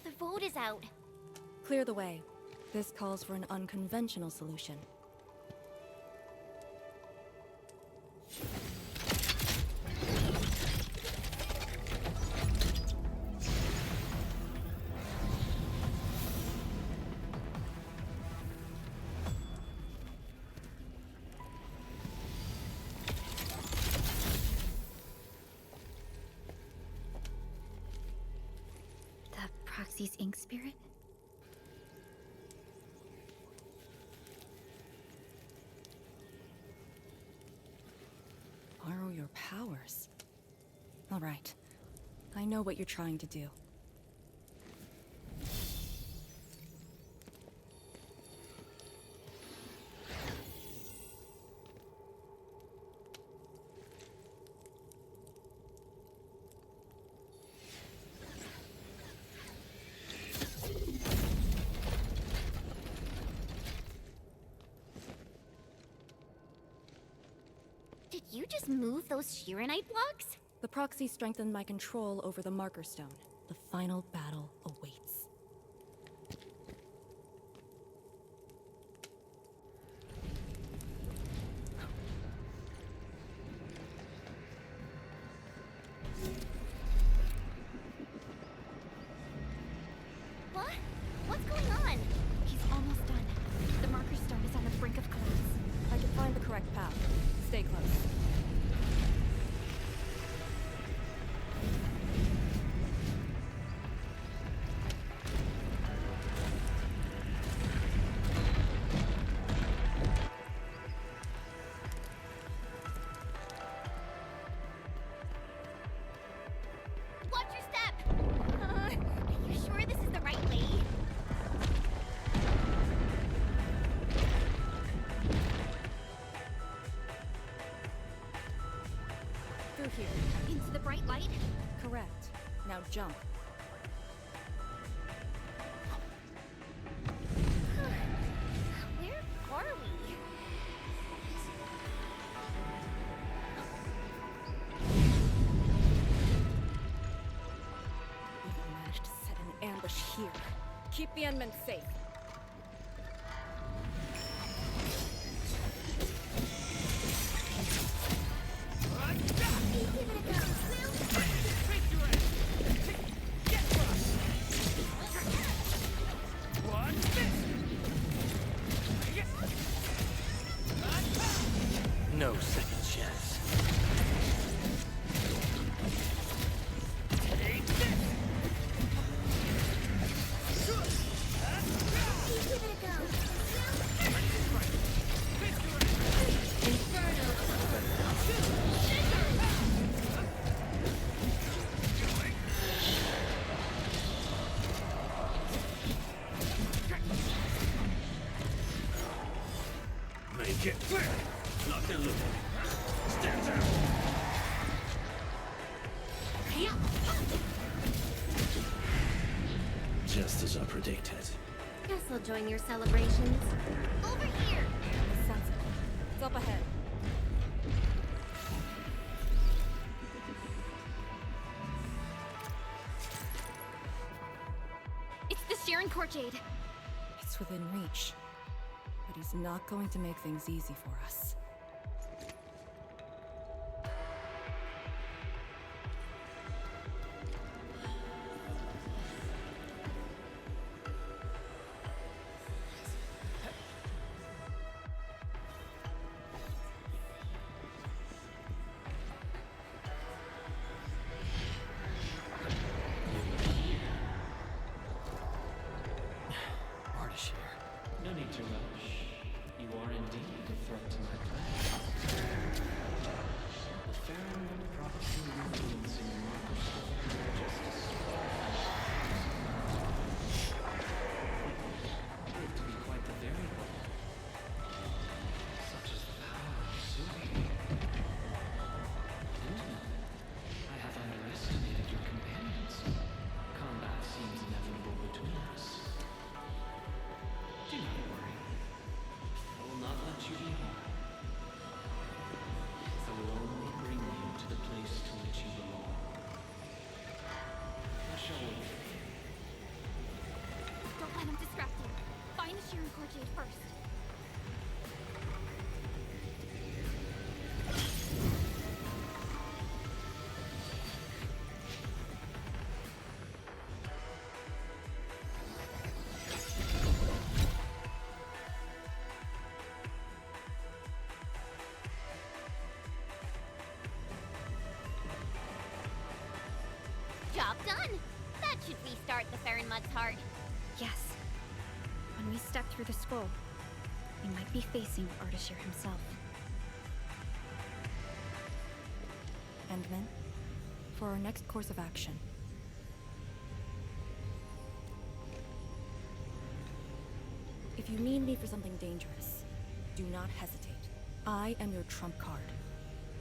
The vote is out.
Clear the way. This calls for an unconventional solution.
Proxy's ink spirit?
Borrow your powers. All right. I know what you're trying to do.
Did you just move those Shirenite blocks?
The proxy strengthened my control over the Marker Stone. The final battle awaits.
What? What's going on?
He's almost done. The Marker Stone is on the brink of collapse.
I can find the correct path. Stay close. through here.
Into the bright light?
Correct. Now jump.
Where are we?
We've managed to set an ambush here. Keep the Endmen safe.
No second chance. Take this!
Give it a go.
Make it clear! Not gonna look. Stand down! Just as I predicted.
Guess I'll join your celebrations. Over here!
Sense it. It's up ahead.
It's the Sharon Courtjade.
It's within reach. But he's not going to make things easy for us.
No need to rush. You are indeed a threat to my plans. The Farron prophecy influencing Microsoft justice. Proved to be quite the variable. Such is the power of Sui. I have underestimated your companions. Combat seems inevitable between us. Do not worry. I will not let you be harmed. I will only bring you to the place to which you belong. I shall wait for you.
Don't let him distract you. Find the Sharon Courtjade first.
Job done! That should restart the Farron-Mud's heart.
Yes. When we step through the scroll, we might be facing Ardashir himself.
Endmen, for our next course of action. If you need me for something dangerous, do not hesitate. I am your trump card.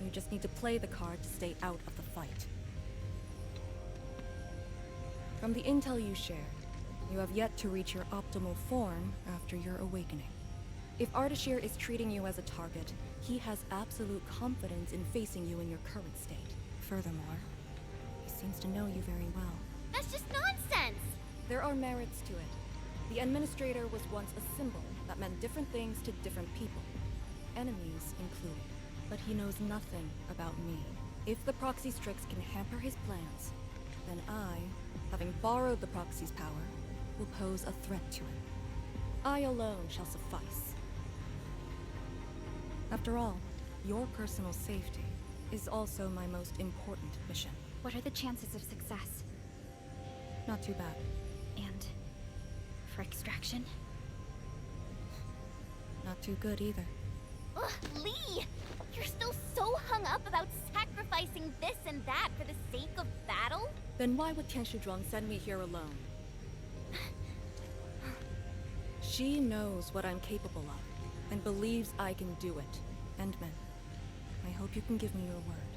You just need to play the card to stay out of the fight. From the intel you shared, you have yet to reach your optimal form after your awakening. If Ardashir is treating you as a target, he has absolute confidence in facing you in your current state. Furthermore, he seems to know you very well.
That's just nonsense!
There are merits to it. The Administrator was once a symbol that meant different things to different people, enemies included. But he knows nothing about me. If the Proxy Strix can hamper his plans, then I, having borrowed the Proxy's power, will pose a threat to him. I alone shall suffice. After all, your personal safety is also my most important mission.
What are the chances of success?
Not too bad.
And for extraction?
Not too good either.
Ugh, Lee! You're still so hung up about sacrificing this and that for the sake of battle?
Then why would Tian Shizhuang send me here alone? She knows what I'm capable of, and believes I can do it. Endmen, I hope you can give me your word.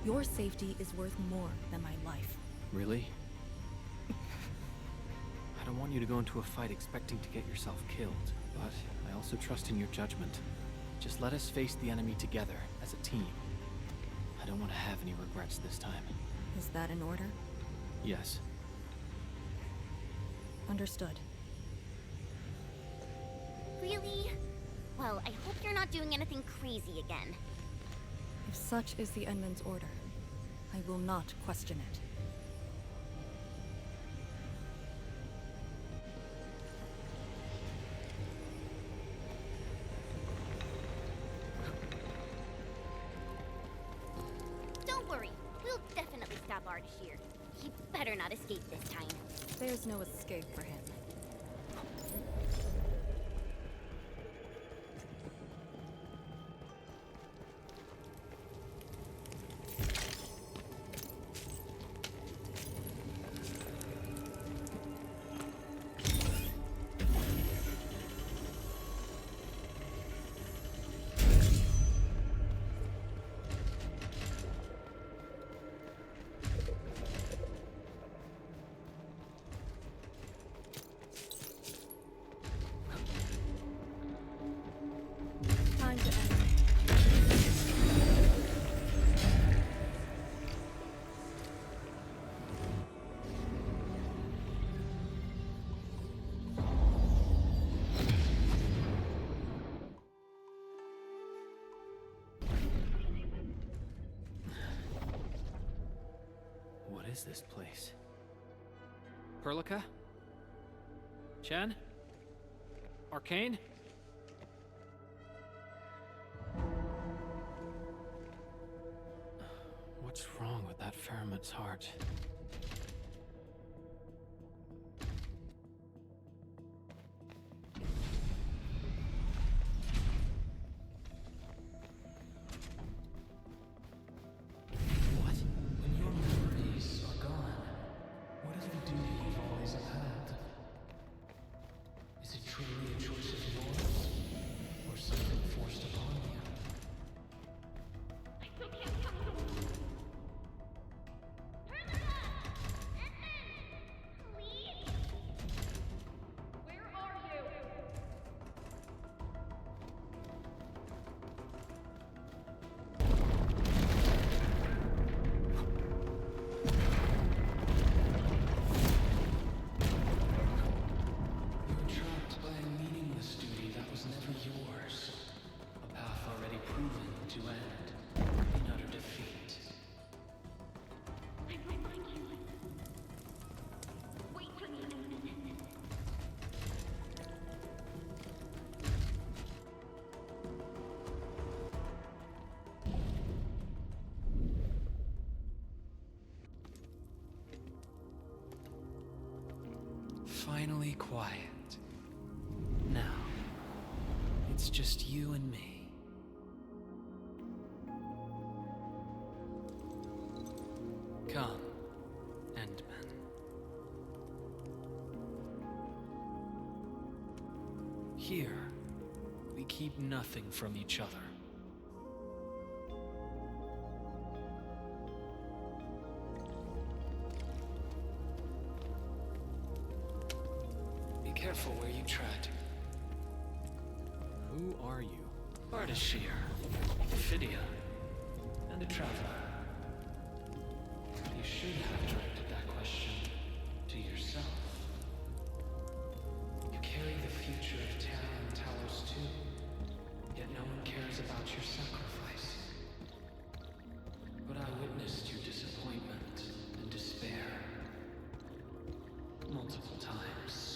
Your safety is worth more than my life.
Really? I don't want you to go into a fight expecting to get yourself killed, but I also trust in your judgment. Just let us face the enemy together, as a team. I don't want to have any regrets this time.
Is that in order?
Yes.
Understood.
Really? Well, I hope you're not doing anything crazy again.
If such is the Endman's order, I will not question it.
Don't worry, we'll definitely stop Ardashir. He better not escape this time.
There's no escape for him. Time to end.
What is this place? Perlica? Chen? Arcane? What's wrong with that Faramut's heart? What?
When your memories are gone, what is the duty you've always upheld? Is it truly a choice of yours, or something forced upon you?
I still can't come to please? Where are you?
You were trapped by a meaningless duty that was never yours. A path already proven to end in utter defeat.
I might like you. Wait for me a minute.
Finally quiet. Now, it's just you and me. Come, Endman. Here, we keep nothing from each other. Be careful where you tread.
Who are you?
Ardashir, Ophidia, and a traveler. You should have directed that question to yourself. You carry the future of Terra and Talos too, yet no one cares about your sacrifice. But I witnessed your disappointment and despair multiple times.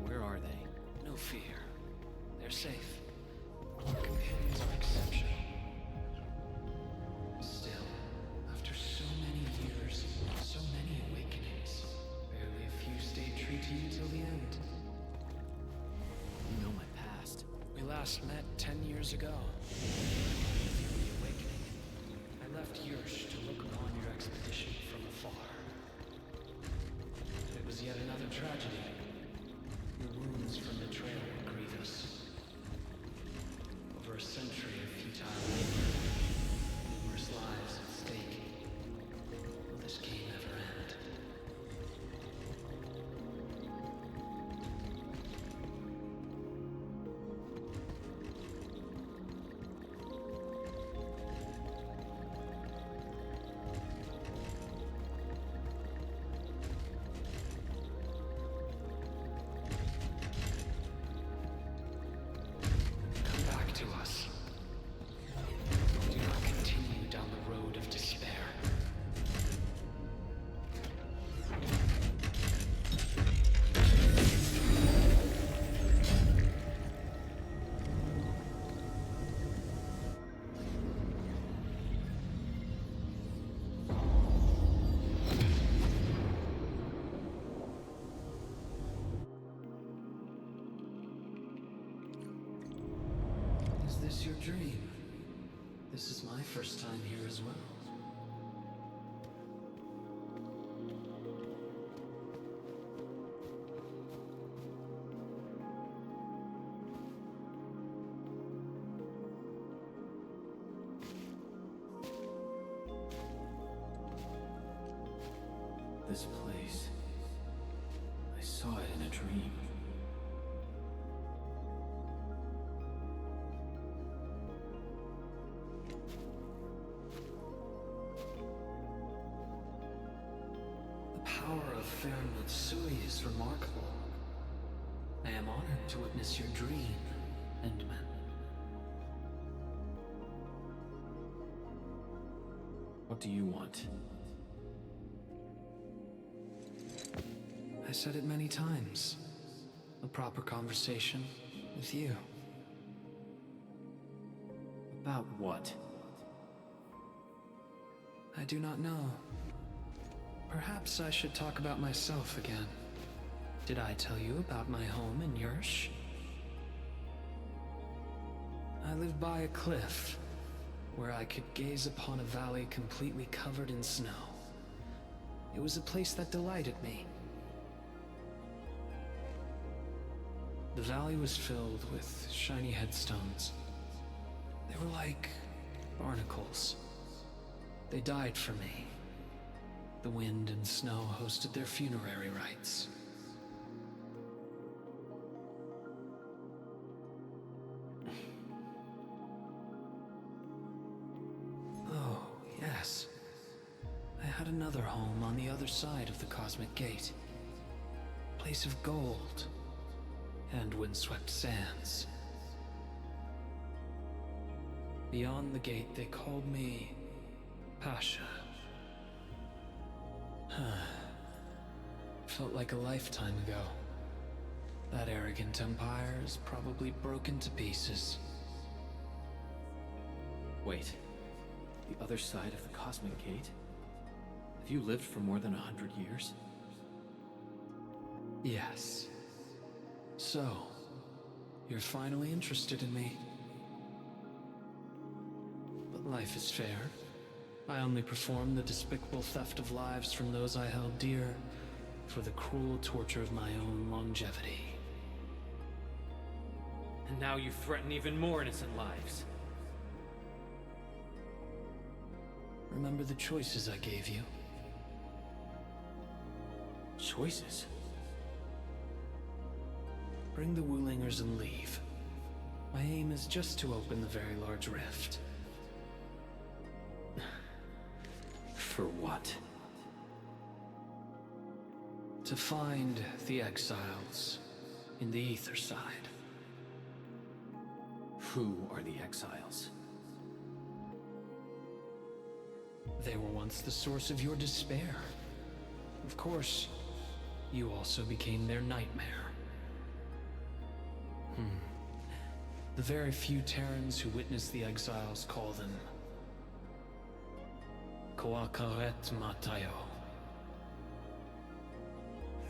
Where are they?
No fear. They're safe. Your companions are exceptional. Still, after so many years, so many awakenings, barely a few stayed true to you till the end.
You know my past.
We last met 10 years ago. Before the awakening, I left Yursh to look upon your expedition from afar. It was yet another tragedy. Your wounds from betrayal were grievous. Over a century of futile labor, numerous lives at stake. Will this game ever end? Come back to us. Do not continue down the road of despair. Is this your dream? This is my first time here as well.
This place. I saw it in a dream.
The power of Fairwood Sui is remarkable. I am honored to witness your dream, Endman.
What do you want?
I said it many times. A proper conversation with you.
About what?
I do not know. Perhaps I should talk about myself again. Did I tell you about my home in Yursh? I lived by a cliff, where I could gaze upon a valley completely covered in snow. It was a place that delighted me. The valley was filled with shiny headstones. They were like barnacles. They died for me. The wind and snow hosted their funerary rites. Oh, yes. I had another home on the other side of the Cosmic Gate. A place of gold and windswept sands. Beyond the gate, they called me Pasha. Felt like a lifetime ago. That arrogant empire is probably broken to pieces.
Wait. The other side of the Cosmic Gate? Have you lived for more than 100 years?
Yes. So, you're finally interested in me. But life is fair. I only performed the despicable theft of lives from those I held dear for the cruel torture of my own longevity.
And now you threaten even more innocent lives.
Remember the choices I gave you?
Choices?
Bring the Wulingers and leave. My aim is just to open the very large rift.
For what?
To find the exiles in the Ether side.
Who are the exiles?
They were once the source of your despair. Of course, you also became their nightmare. The The very few Terrans who witnessed the exiles call them Koakaret Matayo.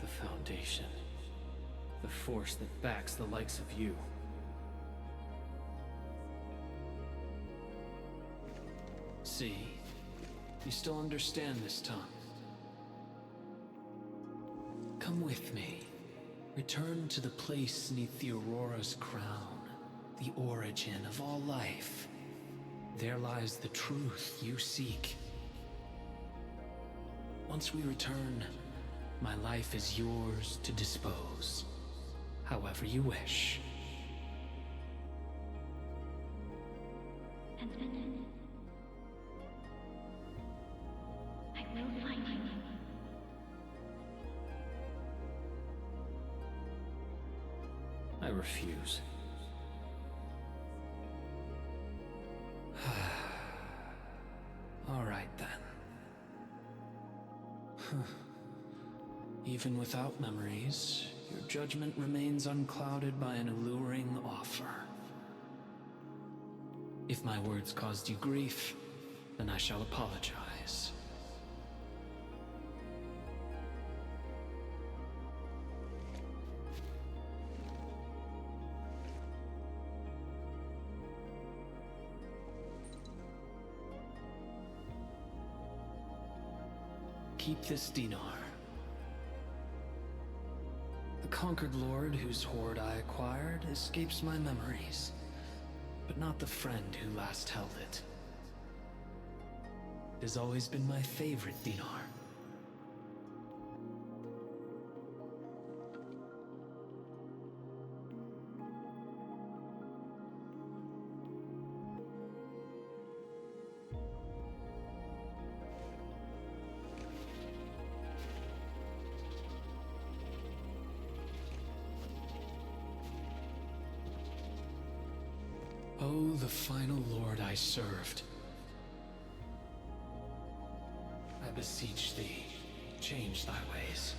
The Foundation. The force that backs the likes of you.
See, you still understand this tongue. Come with me. Return to the place neath the Aurora's crown, the origin of all life. There lies the truth you seek. Once we return, my life is yours to dispose, however you wish.
I will find you.
I refuse.
All right then. Even without memories, your judgment remains unclouded by an alluring offer. If my words caused you grief, then I shall apologize. Keep this dinar. The conquered lord whose hoard I acquired escapes my memories, but not the friend who last held it. It has always been my favorite dinar. Oh, the final lord I served. I beseech thee, change thy ways.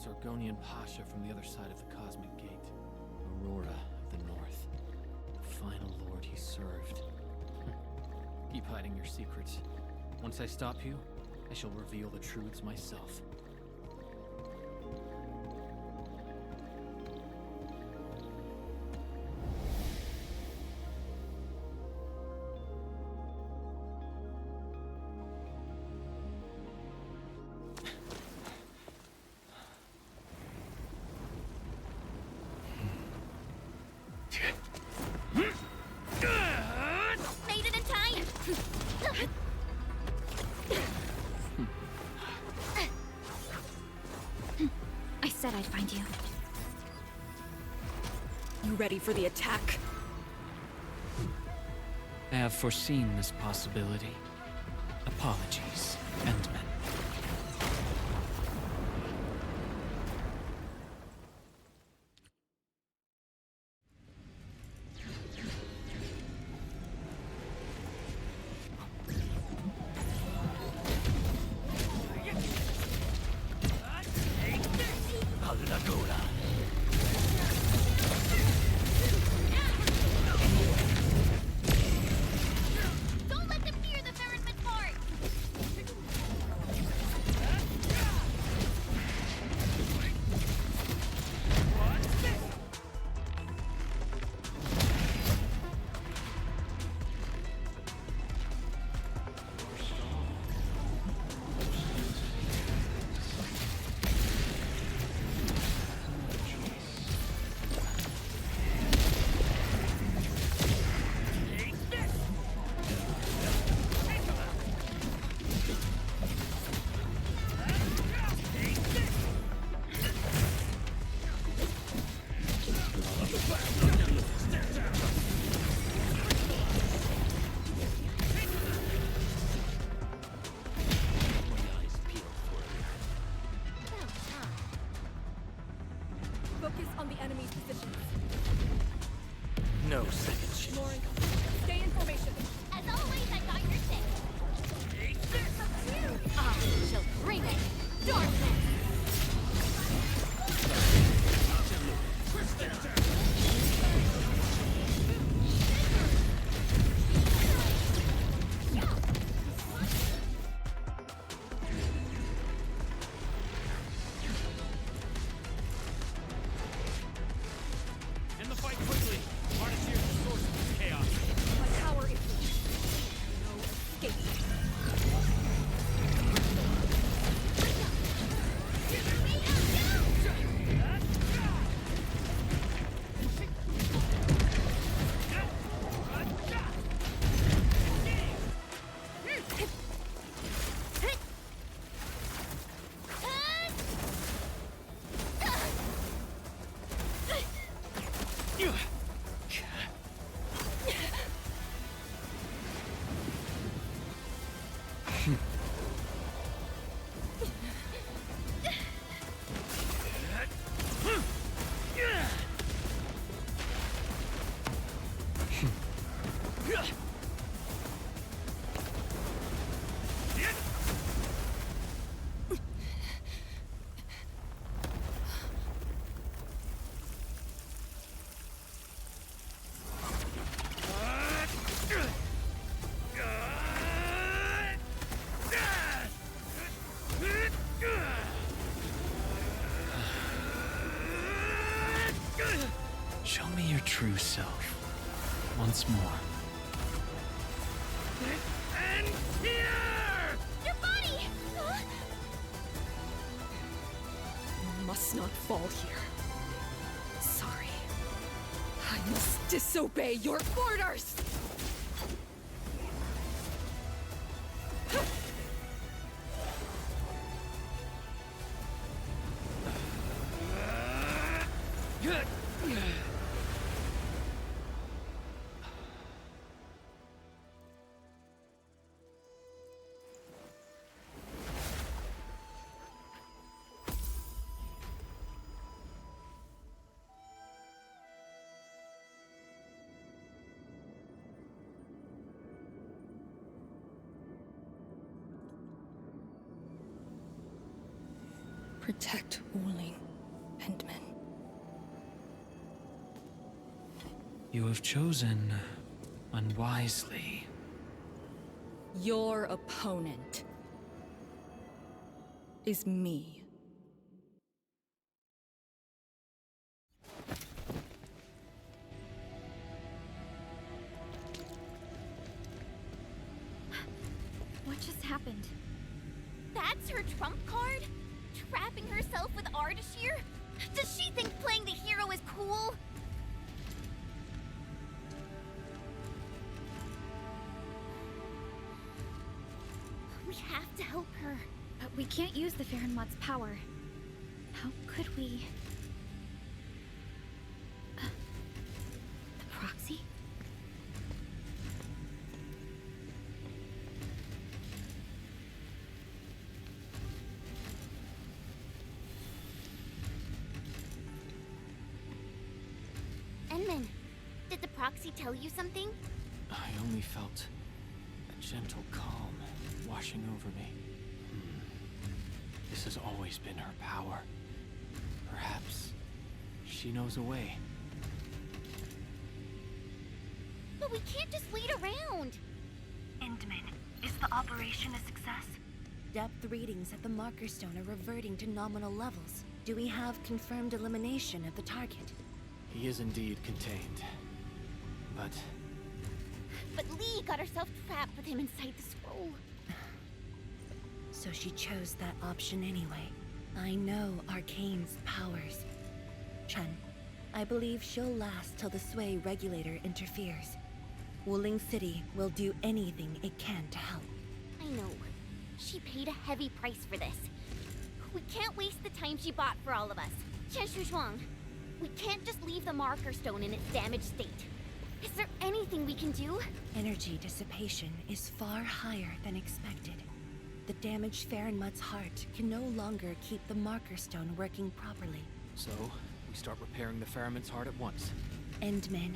Sargonian Pasha from the other side of the Cosmic Gate. Aurora of the North. The final lord he served. Keep hiding your secrets. Once I stop you, I shall reveal the truths myself.
Said I'd find you.
You ready for the attack?
I have foreseen this possibility. Apologies, Endman. Show me your true self. Once more.
And here!
Your body!
You must not fall here. Sorry. I must disobey your orders! Protect Wuling, Endman.
You have chosen unwisely.
Your opponent is me.
What just happened?
That's her trump card? Trapping herself with Ardashir? Does she think playing the hero is cool? We have to help her.
But we can't use the Farenmot's power. How could we... the proxy?
Enman, did the proxy tell you something?
I only felt a gentle calm washing over me. This has always been her power. Perhaps she knows a way.
But we can't just wait around.
Endman, is the operation a success? Depth readings at the marker stone are reverting to nominal levels. Do we have confirmed elimination of the target?
He is indeed contained. But
Lee got herself trapped with him inside the scroll.
So she chose that option anyway. I know Arcane's powers. Chen, I believe she'll last till the Sway regulator interferes. Wuling City will do anything it can to help.
I know. She paid a heavy price for this. We can't waste the time she bought for all of us. Chen Shuzhuang, we can't just leave the marker stone in its damaged state. Is there anything we can do?
Energy dissipation is far higher than expected. The damaged Farenmut's heart can no longer keep the marker stone working properly.
so we start repairing the Faramut's heart at once.
Endman,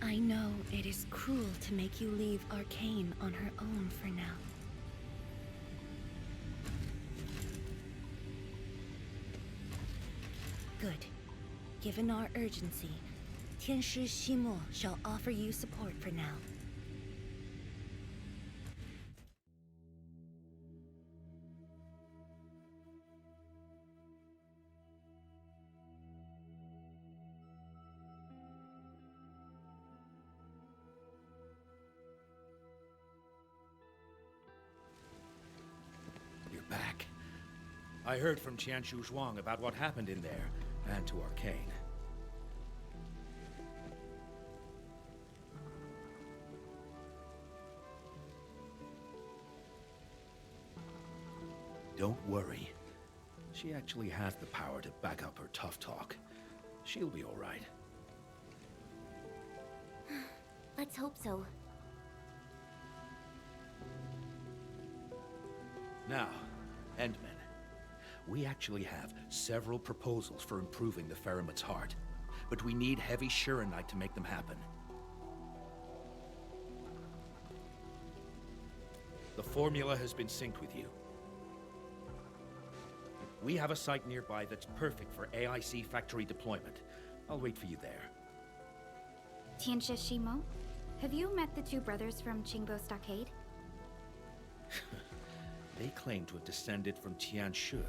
I know it is cruel to make you leave Arcane on her own for now. Good. Given our urgency, Tianshi Ximo shall offer you support for now.
You're back. I heard from Tianshu Zhuang about what happened in there, and to Arcane. Don't worry. She actually has the power to back up her tough talk. She'll be all right.
Let's hope so.
Now, Endman, we actually have several proposals for improving the Ferromet's heart, but we need heavy Shurenite to make them happen. The formula has been synced with you. We have a site nearby that's perfect for AIC factory deployment. I'll wait for you there.
Tianxia Shimo? Have you met the two brothers from Qingbo Stockade?
They claim to have descended from Tianshu.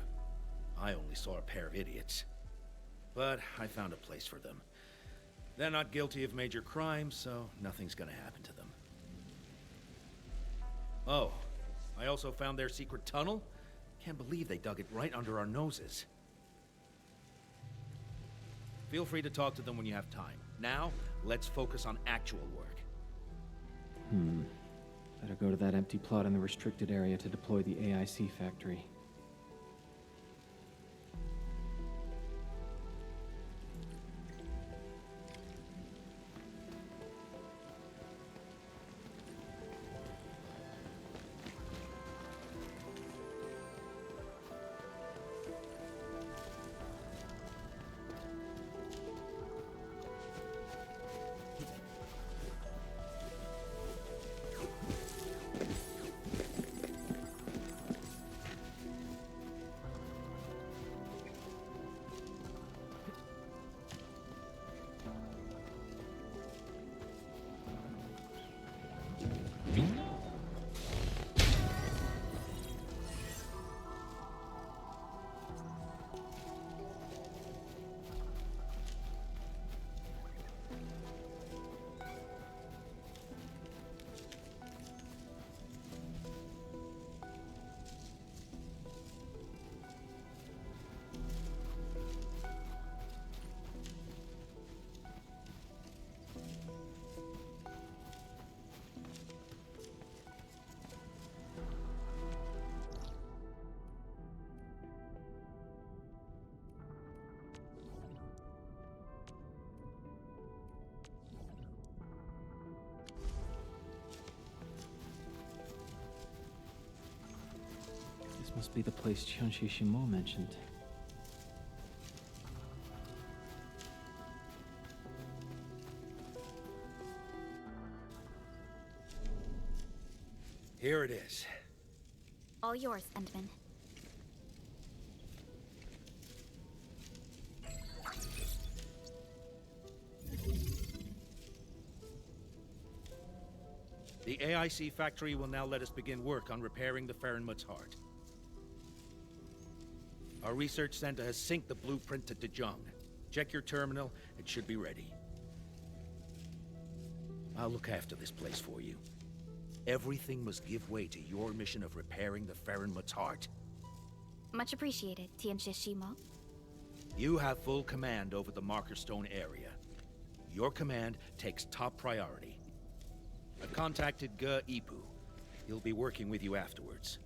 I only saw a pair of idiots. But I found a place for them. They're not guilty of major crimes, so nothing's gonna happen to them. Oh, I also found their secret tunnel. Can't believe they dug it right under our noses. Feel free to talk to them when you have time. Now, let's focus on actual work.
Better go to that empty plot in the restricted area to deploy the AIC factory. This must be the place Tianxia Shimo mentioned.
Here it is.
All yours, Endman.
The AIC factory will now let us begin work on repairing the Farenmut's heart. Our research center has synced the blueprint to Dejong. Check your terminal, it should be ready. I'll look after this place for you. Everything must give way to your mission of repairing the Farenmut's heart.
Much appreciated, Tianxia Shimo.
You have full command over the Marker Stone area. Your command takes top priority. I've contacted Ge Ipu. He'll be working with you afterwards.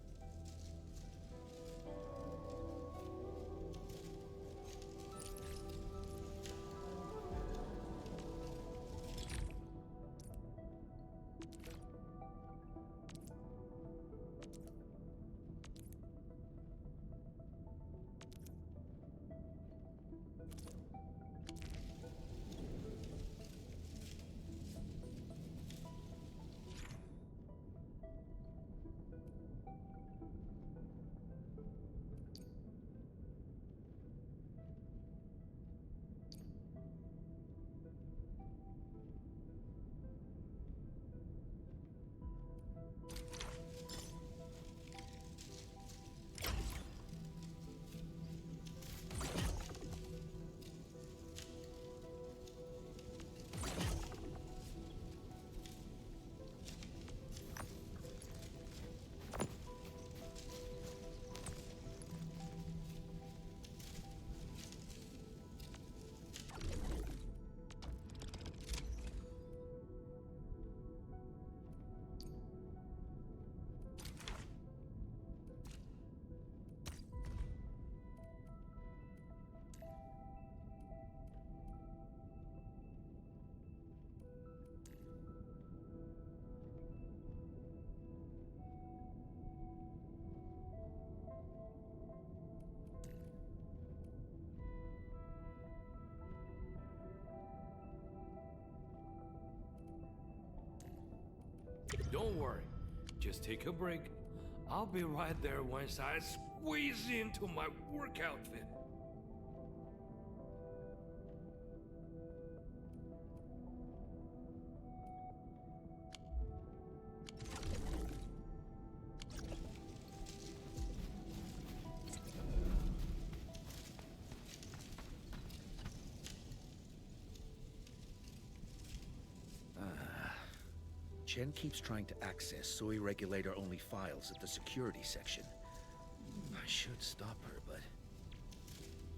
don't worry. Just take a break. I'll be right there once I squeeze into my work outfit.
Chen keeps trying to access Soy regulator-only files at the security section. I should stop her, but...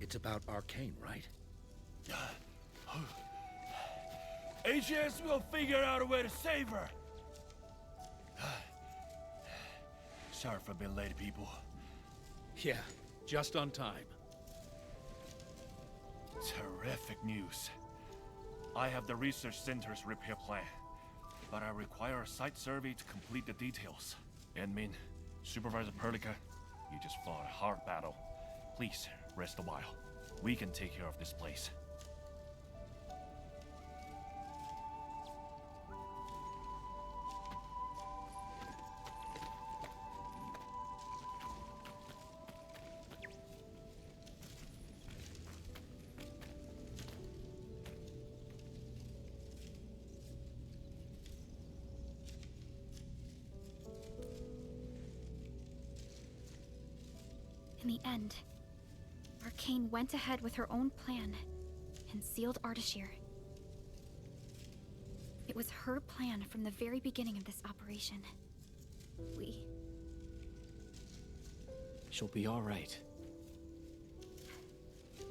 It's about Arcane, right?
HS will figure out a way to save her!
Sorry for being late, people.
Yeah, just on time.
Terrific news. I have the research center's repair plan, but I require a site survey to complete the details. Admin, Supervisor Perlica, you just fought a hard battle. Please, rest a while. We can take care of this place.
In the end, Arcane went ahead with her own plan and sealed Ardashir. It was her plan from the very beginning of this operation.
She'll be all right.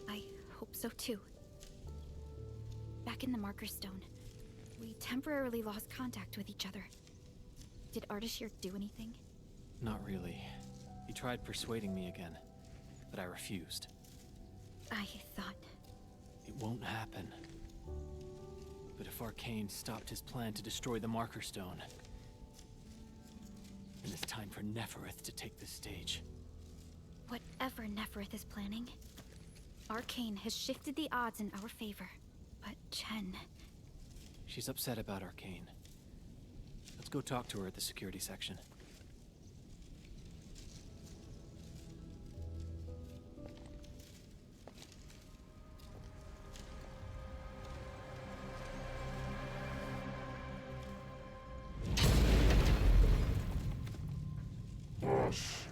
I hope so too. Back in the Marker Stone, we temporarily lost contact with each other. Did Ardashir do anything?
Not really. He tried persuading me again, but I refused.
I thought...
It won't happen. But if Arcane stopped his plan to destroy the Marker Stone, then it's time for Nefereth to take the stage.
Whatever Nefereth is planning, Arcane has shifted the odds in our favor. But Chen...
She's upset about Arcane. Let's go talk to her at the security section.
Boss,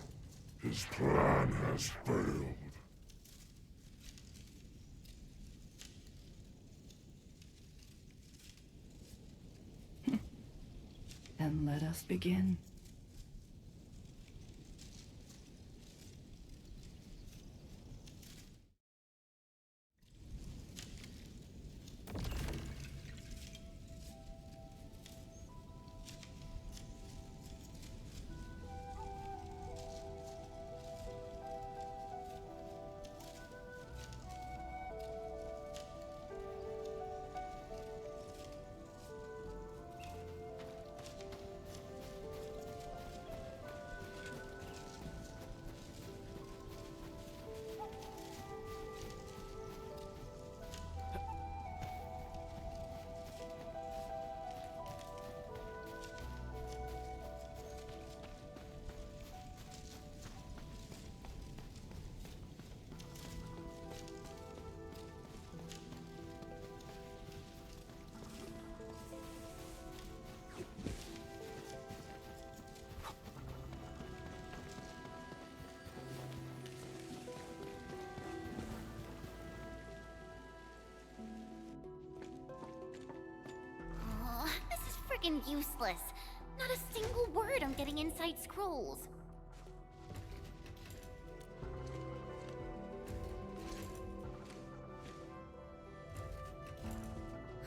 his plan has failed.
Then let us begin.
Friggin' useless. Not a single word on getting inside scrolls.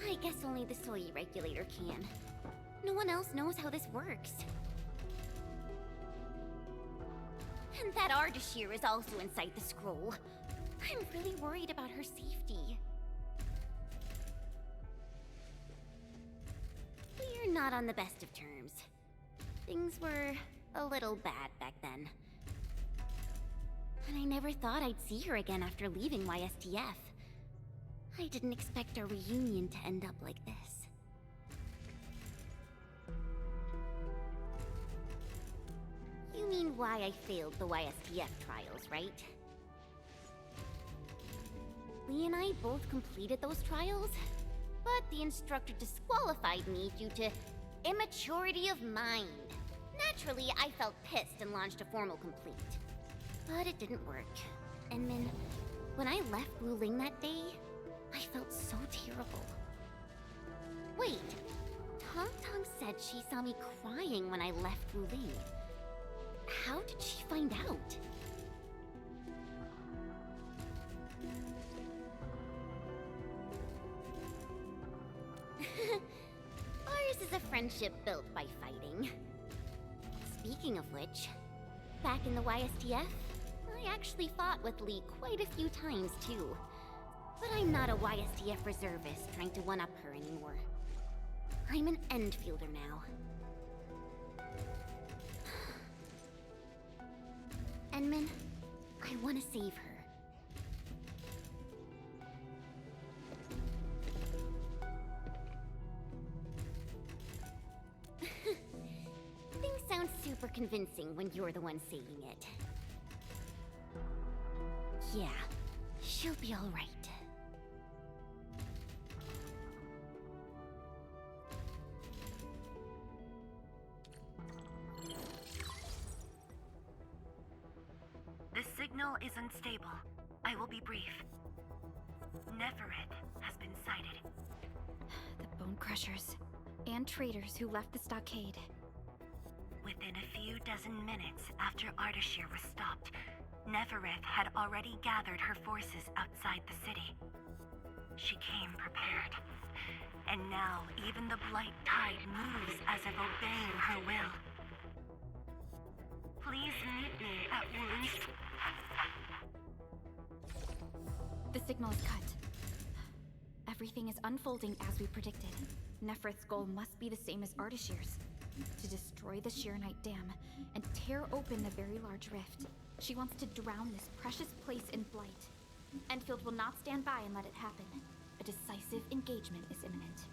I guess only the Soy regulator can. No one else knows how this works. And that Ardashir is also inside the scroll. I'm really worried about her safety. We're not on the best of terms. Things were a little bad back then. And I never thought I'd see her again after leaving YSTF. I didn't expect our reunion to end up like this. why I failed the YSTF trials, right? Lee and I both completed those trials, but the instructor disqualified me due to immaturity of mind. Naturally, I felt pissed and launched a formal complaint. But it didn't work. And then, when I left Wuling that day, I felt so terrible. Wait, Tong Tong said she saw me crying when I left Wuling. How did she find out? Ours is a friendship built by fighting. Speaking of which, back in the YSTF, I actually fought with Lee quite a few times too. But I'm not a YSTF reservist trying to one-up her anymore. I'm an Endfielder now. Enman, I want to save her. Things sound super convincing when you're the one saying it. Yeah, she'll be all right.
The signal is unstable. I will be brief. Nefereth has been sighted.
The Bone Crushers and traitors who left the stockade.
Within a few dozen minutes after Ardashir was stopped, Nefereth had already gathered her forces outside the city. She came prepared. And now even the Blight Tide moves as if obeying her will. Please meet me at Wuling's.
The signal is cut. Everything is unfolding as we predicted. Nefereth's goal must be the same as Ardashir's. To destroy the Sheernite Dam and tear open the very large rift. She wants to drown this precious place in blight. Endfield will not stand by and let it happen. A decisive engagement is imminent.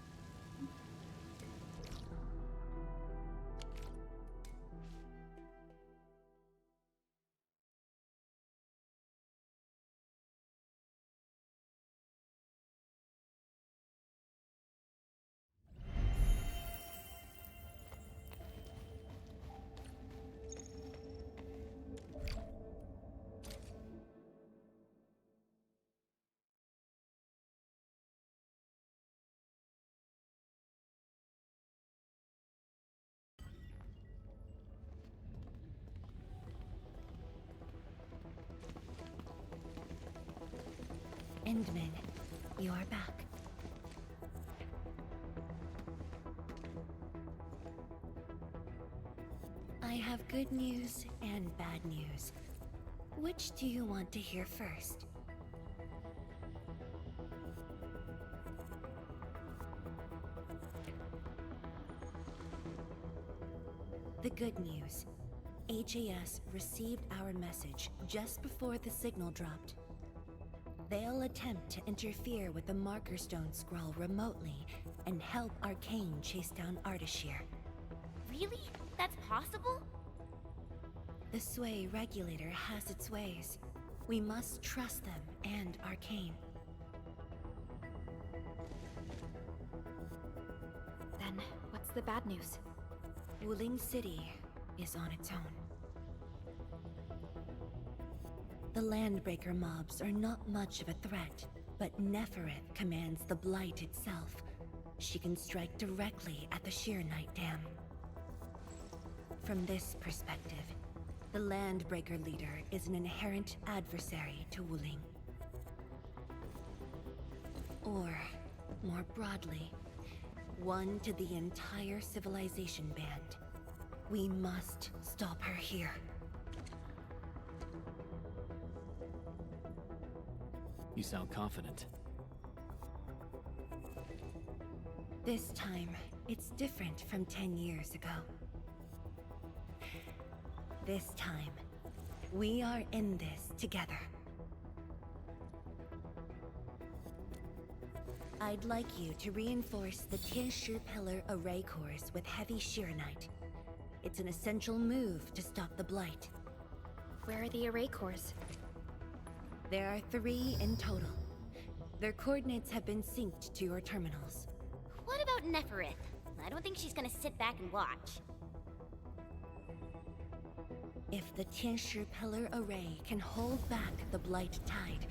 Endman, you're back. I have good news and bad news. Which do you want to hear first? The good news. HAS received our message just before the signal dropped. They'll attempt to interfere with the Marker Stone scroll remotely and help Arcane chase down Ardashir.
Really? That's possible?
The Sway regulator has its ways. We must trust them and Arcane.
Then, what's the bad news?
Wuling City is on its own. The Landbreaker mobs are not much of a threat, but Nefereth commands the Blight itself. She can strike directly at the Sheernite Dam. From this perspective, the Landbreaker leader is an inherent adversary to Wuling. Or, more broadly, one to the entire civilization band. We must stop her here.
You sound confident.
This time, it's different from 10 years ago. This time, we are in this together. I'd like you to reinforce the Tianshi Pillar array cores with heavy Sheernite. It's an essential move to stop the Blight.
Where are the array cores?
There are 3 in total. Their coordinates have been synced to your terminals.
What about Neferith? I don't think she's gonna sit back and watch.
If the Tianshi Pillar Array can hold back the Blight Tide,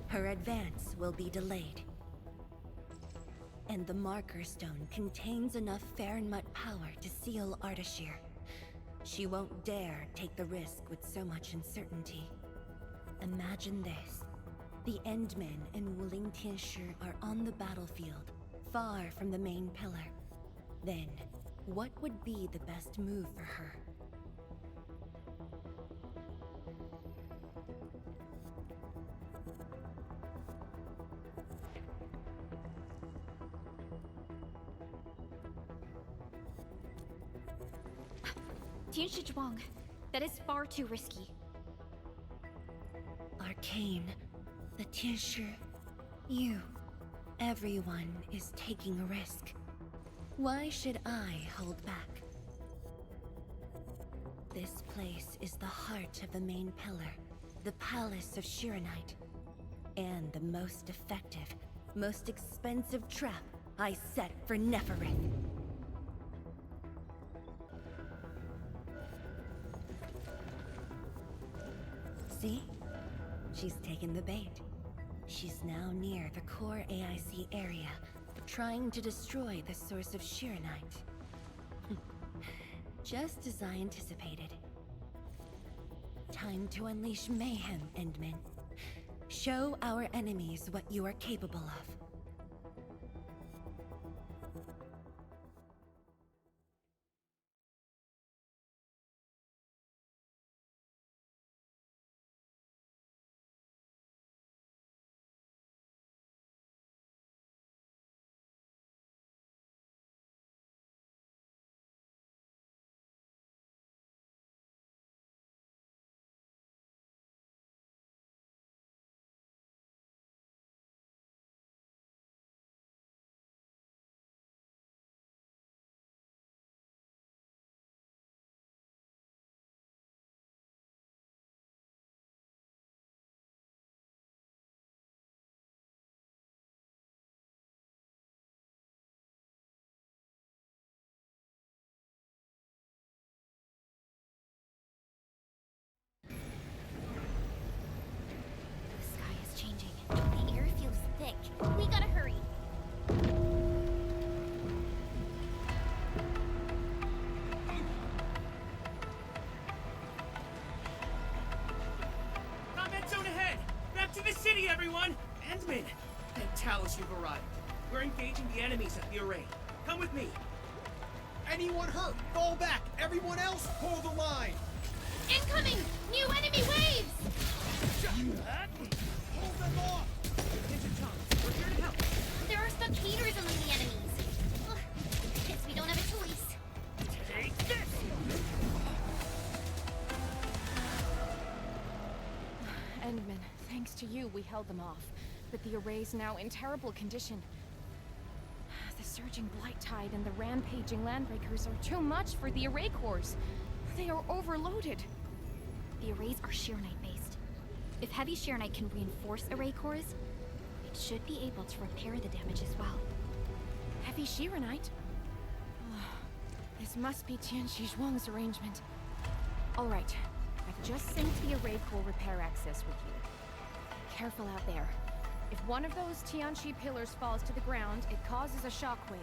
her advance will be delayed. And the Marker Stone contains enough Farenmut power to seal Ardashir. She won't dare take the risk with so much uncertainty. Imagine this. The Endmen and Wuling Tianshi are on the battlefield, far from the main pillar. Then, what would be the best move for her?
Tianshi Zhuang, that is far too risky.
Arcane, the Tianshi, you, everyone is taking a risk. Why should I hold back? This place is the heart of the main pillar, the Palace of Shiranite, and the most effective, most expensive trap I set for Neferith. See? She's taken the bait. She's now near the core AIC area, trying to destroy the source of Shiranite. Just as I anticipated. Time to unleash mayhem, Endman. Show our enemies what you are capable of.
We gotta hurry.
Combat zone ahead! Back to the city, everyone! Endman! Thank Talos you've arrived. We're engaging the enemies at the array. Come with me.
Anyone hurt? Fall back! Everyone else, hold the line!
Incoming! New enemy waves!
Hold them off!
We're here to help.
There are spectators among the enemies. Ugh, guess we don't have a choice.
Take this!
Endman, thanks to you, we held them off. But the array's now in terrible condition. The surging Blight Tide and the rampaging Landbreakers are too much for the array cores. They are overloaded.
The arrays are Shiranite-based. If heavy Shiranite can reinforce array cores, it should be able to repair the damage as well.
Heavy Shiranite? This must be Tianshi Zhuang's arrangement. Alright, I've just synced the array core repair access with you. Careful out there. If one of those Tianshi pillars falls to the ground, it causes a shockwave.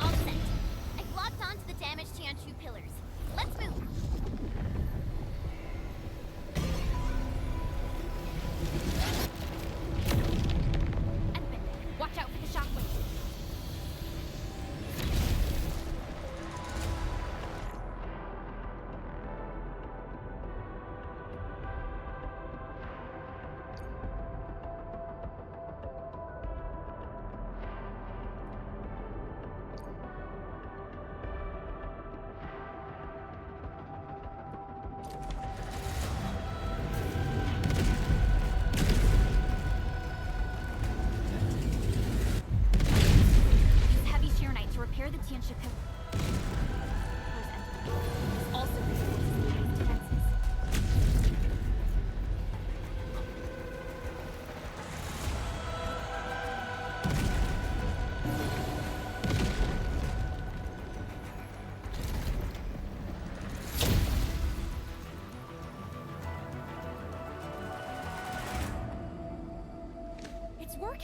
All set. I've locked onto the damaged Tianchu pillars. Let's move.
Watch out for the shockwave.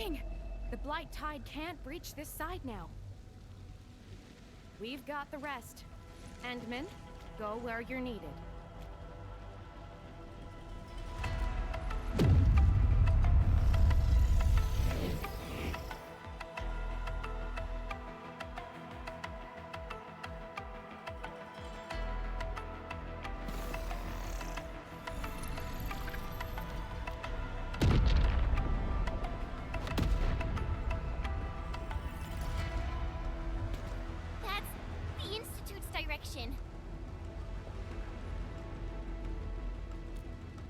working! The Blight Tide can't breach this side now. We've got the rest. Endman, go where you're needed.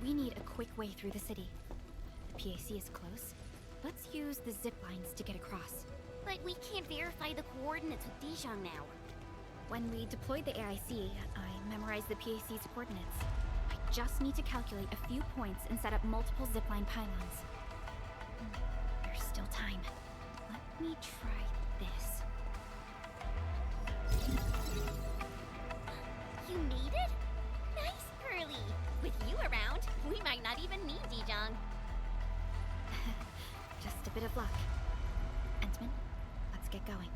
We need a quick way through the city. The PAC is close. Let's use the zip lines to get across.
But we can't verify the coordinates with Dijon now.
When we deployed the AIC, I memorized the PAC's coordinates. I just need to calculate a few points and set up multiple zipline pylons. There's still time. Let me try this.
You made it? Nice, Pearly! With you around, we might not even need Dijon.
Just a bit of luck. Endman, let's get going.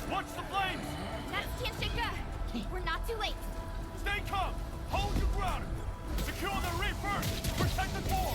Watch the flames!
That's Tianshika! We're not too late!
Stay calm! Hold your ground! Secure the reef first! Protect the door!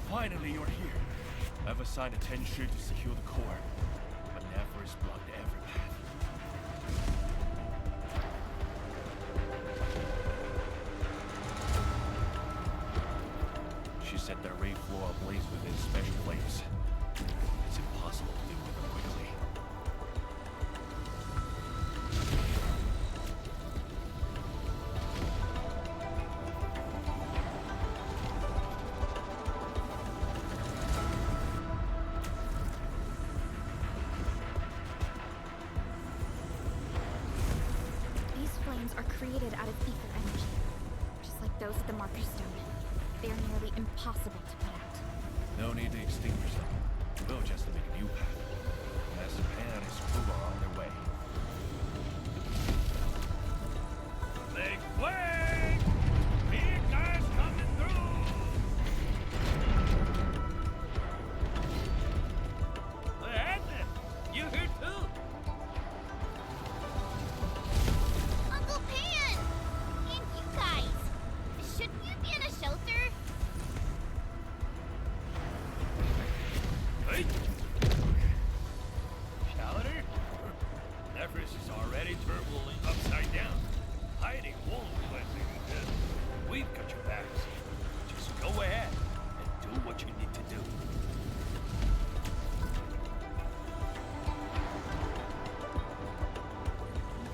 Finally, you're here. I've assigned a Tenshu to secure the core, but Nephris blocked every path. She set the raid floor ablaze with his special flames. It's impossible to deal with them quickly.
Created out of ether energy, just like those at the Marker Stone. They are nearly impossible to put out.
No need to extinguish them. We'll just make a new path. Master Pan and his crew are on their way. Make way! Big guys coming through!
What happened? You here too?
Uncle Pan! And you guys! Shouldn't you be in a shelter?
Hey! Shelter? Nephris is already turbulent upside down. Hiding won't let me do this. We've got your backs. Just go ahead and do what you need to do.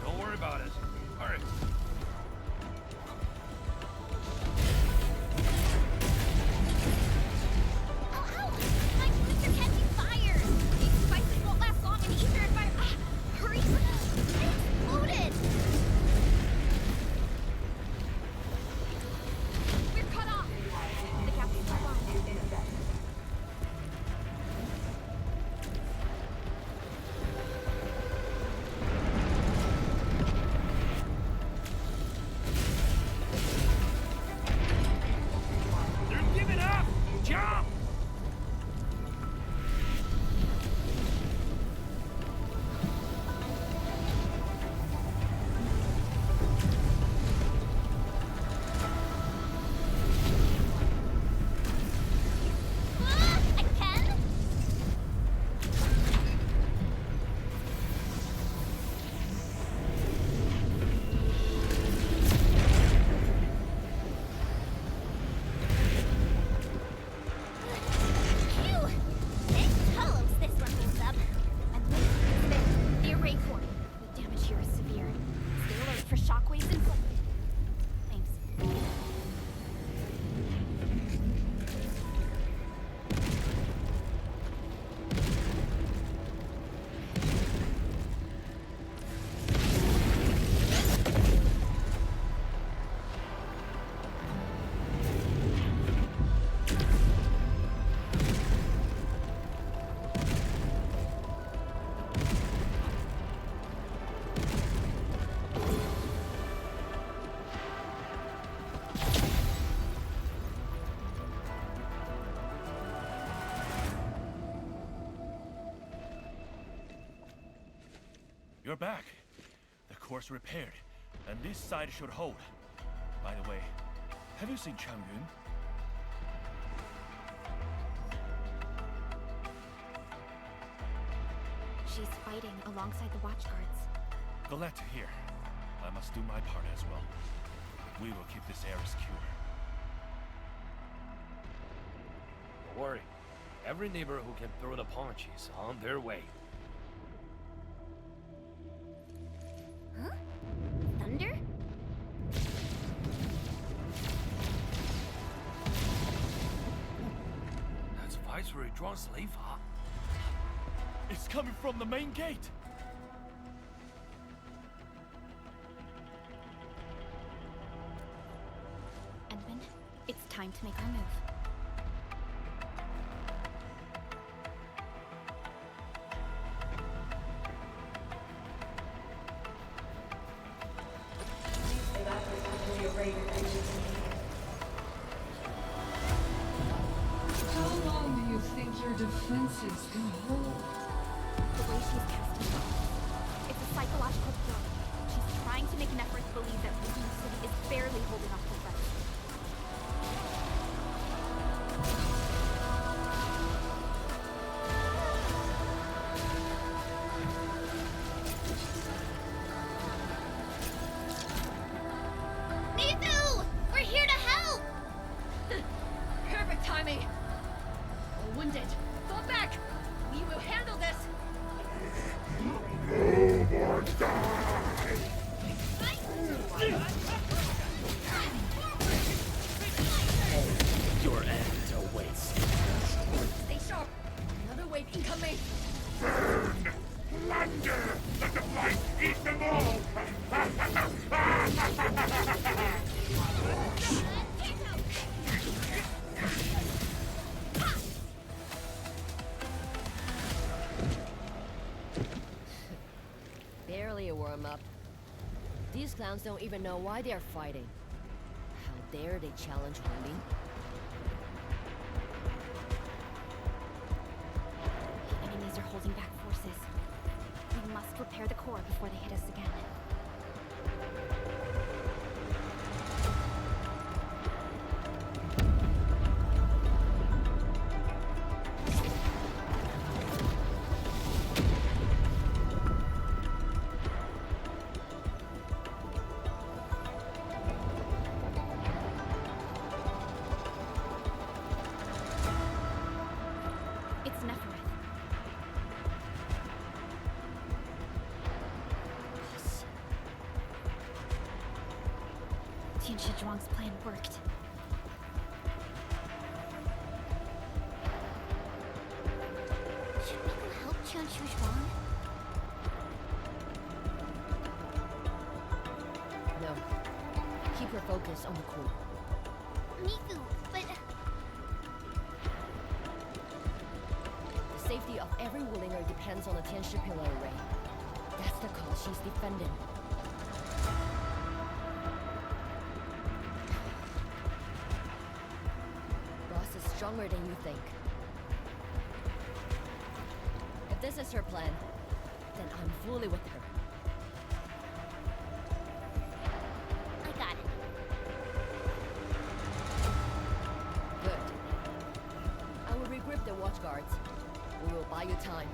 Don't worry about us. Hurry.
Ow! My boots are catching fire! These spices won't last long in ether if I... hurry! They
You're back. The core's repaired, and this side should hold. By the way, have you seen Chang Yun?
She's fighting alongside the watchguards.
Glad to hear. I must do my part as well. We will keep this area secure.
Don't worry. Every neighbor who can throw the punch is on their way.
Huh? Thunder?
That's Viceroy Zhuang's Lei Fa.
It's coming from the main gate!
Endman, it's time to make our move.
How long do you think your defenses can hold?
The way she's casting it, it's a psychological blow. She's trying to make Nefereth believe that Rubin City is barely holding off the rest.
Nizu! We're here to help! Perfect timing! We're wounded. Fall back! We will handle this!
No more die!
Your end awaits.
Stay sharp! Another wave incoming!
Burn! Plunder! Let the flight eat them all!
Barely a warm-up. These clowns don't even know why they're fighting. How dare they challenge Holi?
The enemies are holding back forces. We must repair the core before they hit us again. It's Nefereth. Tianshi Zhuang's plan worked.
Should we go help Tianshi Zhuang?
No. Keep your focus on the core.
Miku, but...
The safety of every Wulinger depends on the Tianshi Pillar Array. That's the cause she's defending. Ross is stronger than you think. If this is her plan, then I'm fully with her.
I got it.
Good. I will regrip the watch guards. We will buy you time.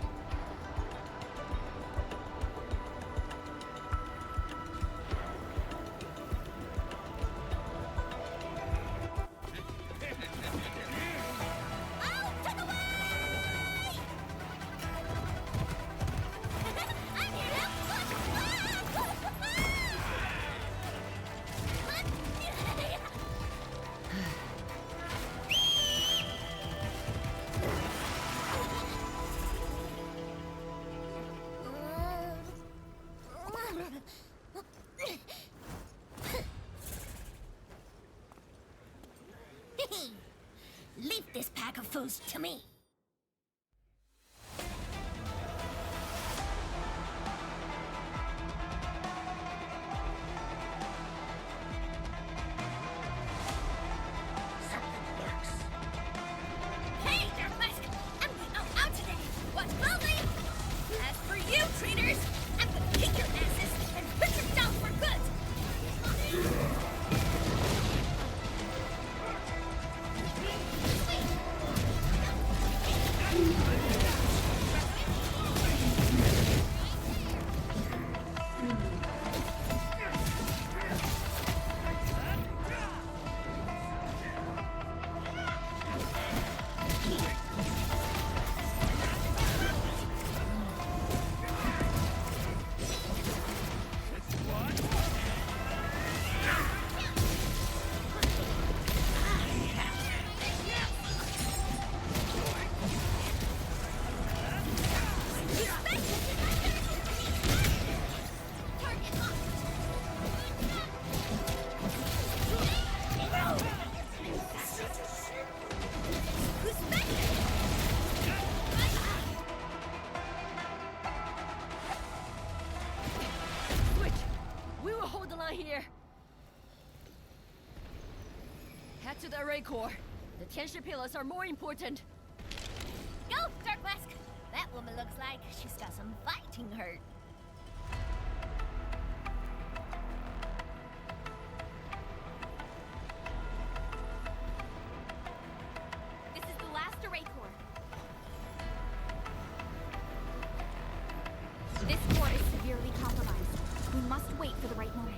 Leave this pack of foes to me! Hey, Dark Mask! I'm going out today! Watch closely! As for you, traitors, I'm gonna kick
here! Head to the array core. The tension pillars are more important.
Go, Darkmask! That woman looks like she's got some fighting hurt.
This is the last array core. This core is severely compromised. We must wait for the right moment.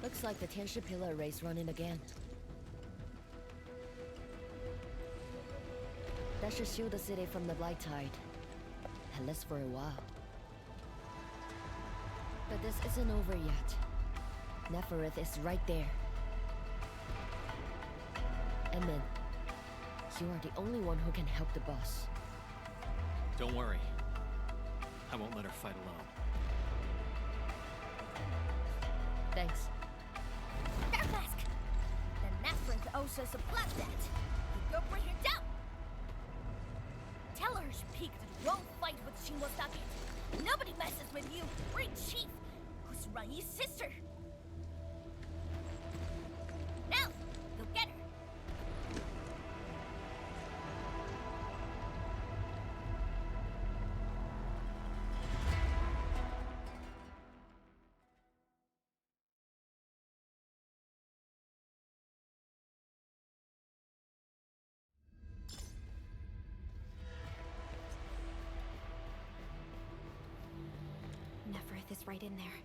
Looks like the tension pillar array's running again. That should shield the city from the Blight Tide. At least for a while. But this isn't over yet. Neferith is right there. Emin, you are the only one who can help the boss.
Don't worry. I won't let her fight alone.
Thanks.
Darkmask! The Neferith owes us a blood debt. You go bring her down! Tell her she peaked in wrong fight with Shingo Stockade. Nobody messes with you, great chief, who's Rai's sister. Now, go get her.
Neferith is right in there.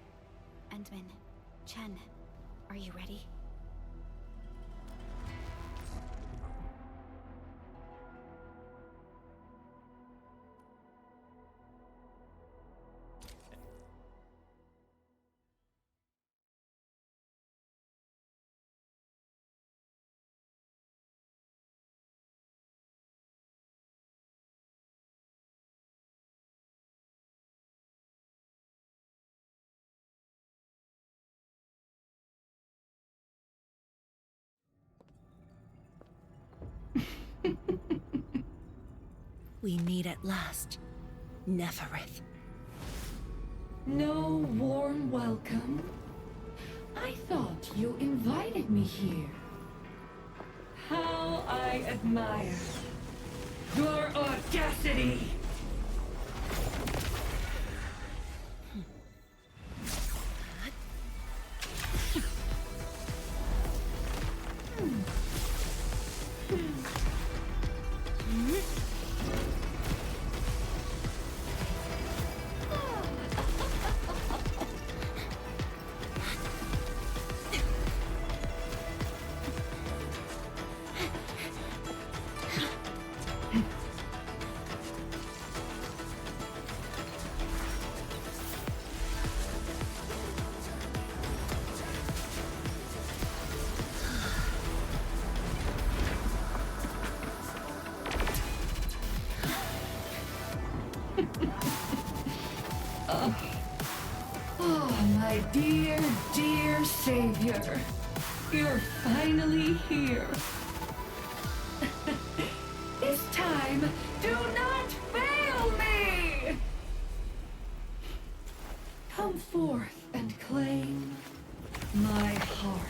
Endman, Chen, are you ready?
We meet at last, Neferith.
No warm welcome? I thought you invited me here. How I admire your audacity! My dear, dear savior. You're finally here. This time, do not fail me! Come forth and claim my heart.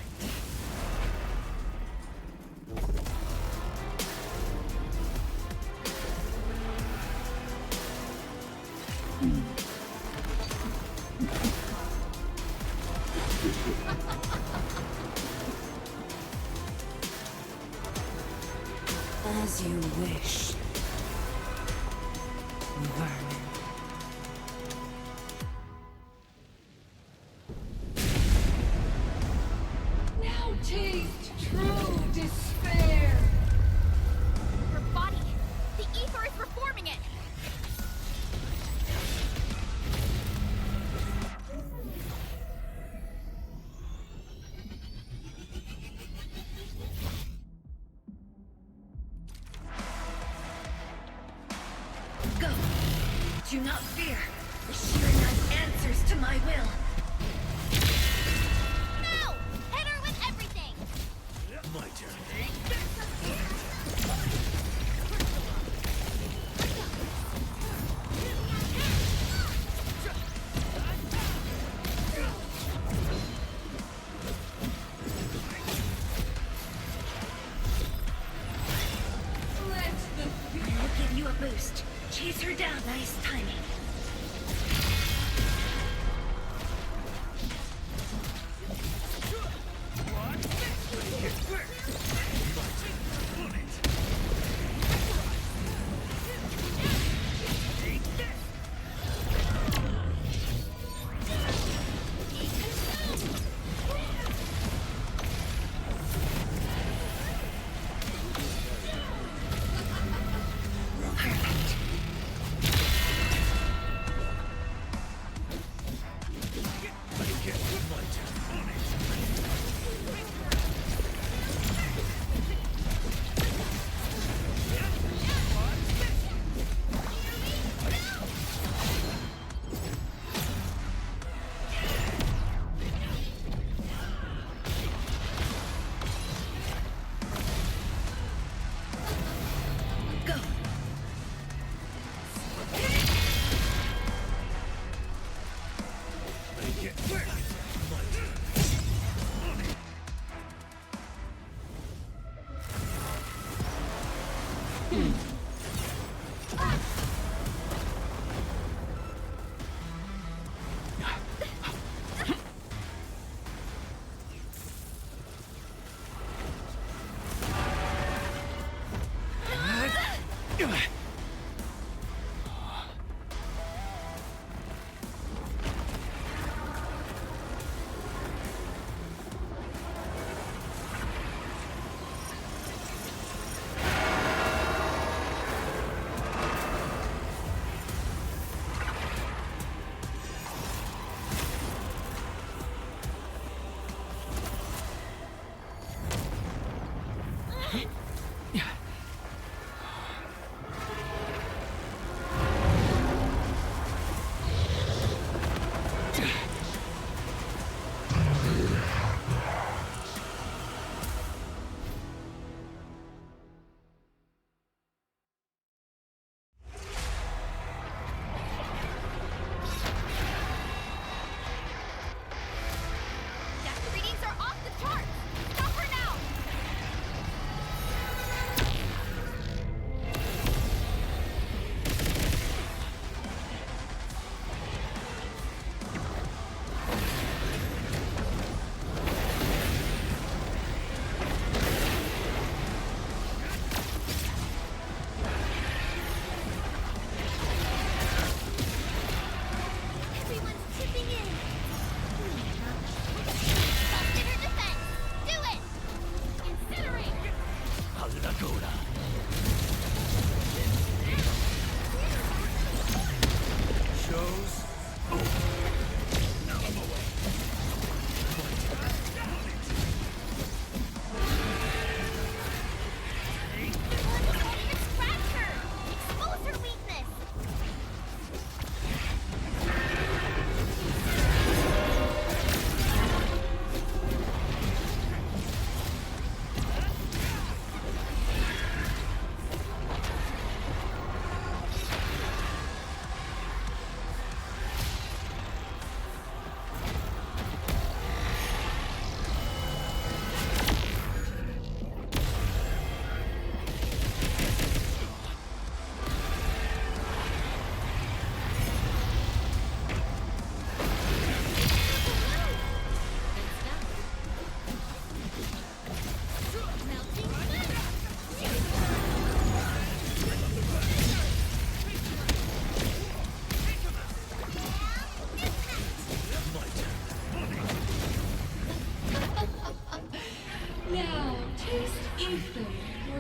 As you wish, vermin.
Now taste true despair.
Her body! The ether is reforming it!
Go! Do not fear. The sheer knife answers to my will.
No! Hit her with everything!
My turn.
I'll give you a boost. Chase her down. Nice timing.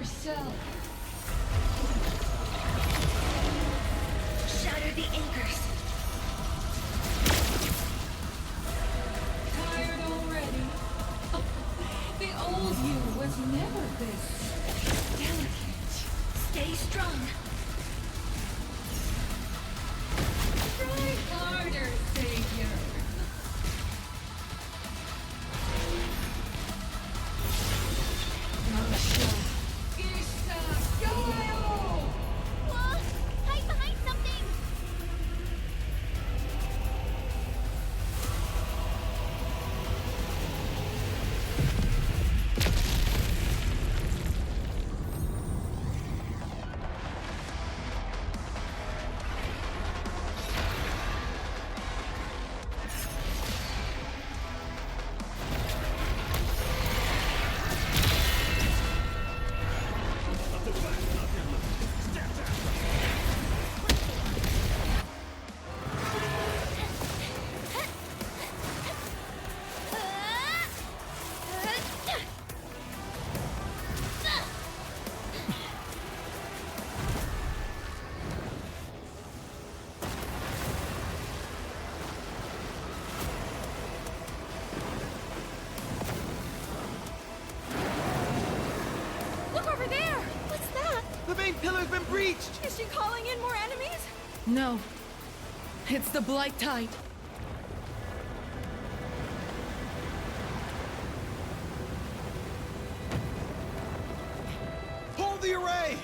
yourself.
Shatter the anchors.
Tired already? The old you was never this delicate.
Stay strong.
Try harder, Savior. Russia. Isa, go!
Whoa! Hide behind something!
Look over there! What's that?
The main pillar's been breached!
Is she calling in more enemies?
No. It's the Blight Tide.
Hold the array!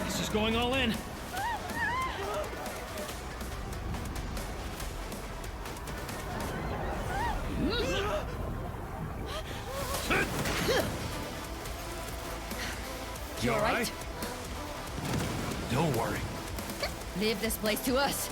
This is going all in.
You all right?
Don't worry.
Leave this place to us.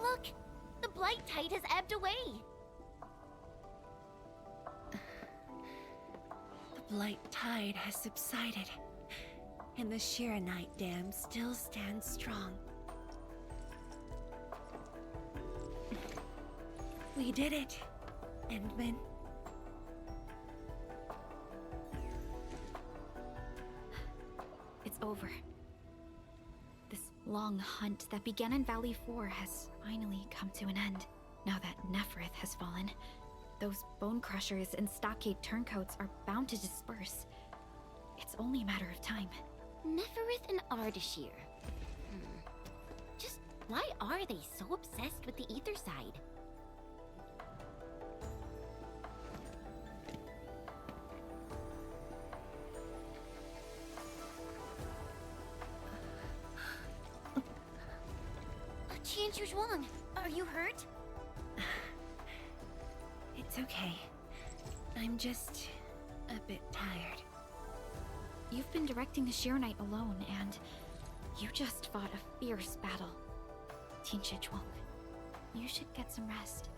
Look! The blight tide has ebbed away!
The Blight Tide has subsided, and the Shiranite Dam still stands strong. We did it, Endman.
It's over. This long hunt that began in Valley 4 has finally come to an end. Now that Neferith has fallen, those bone crushers and stockade turncoats are bound to disperse. It's only a matter of time.
Neferith and Ardashir. Just why are they so obsessed with the ether side? Qian Zhuang, are you hurt?
It's okay. I'm just a bit tired.
You've been directing the Sheer Knight alone, and you just fought a fierce battle. Qian Zhuang, you should get some rest.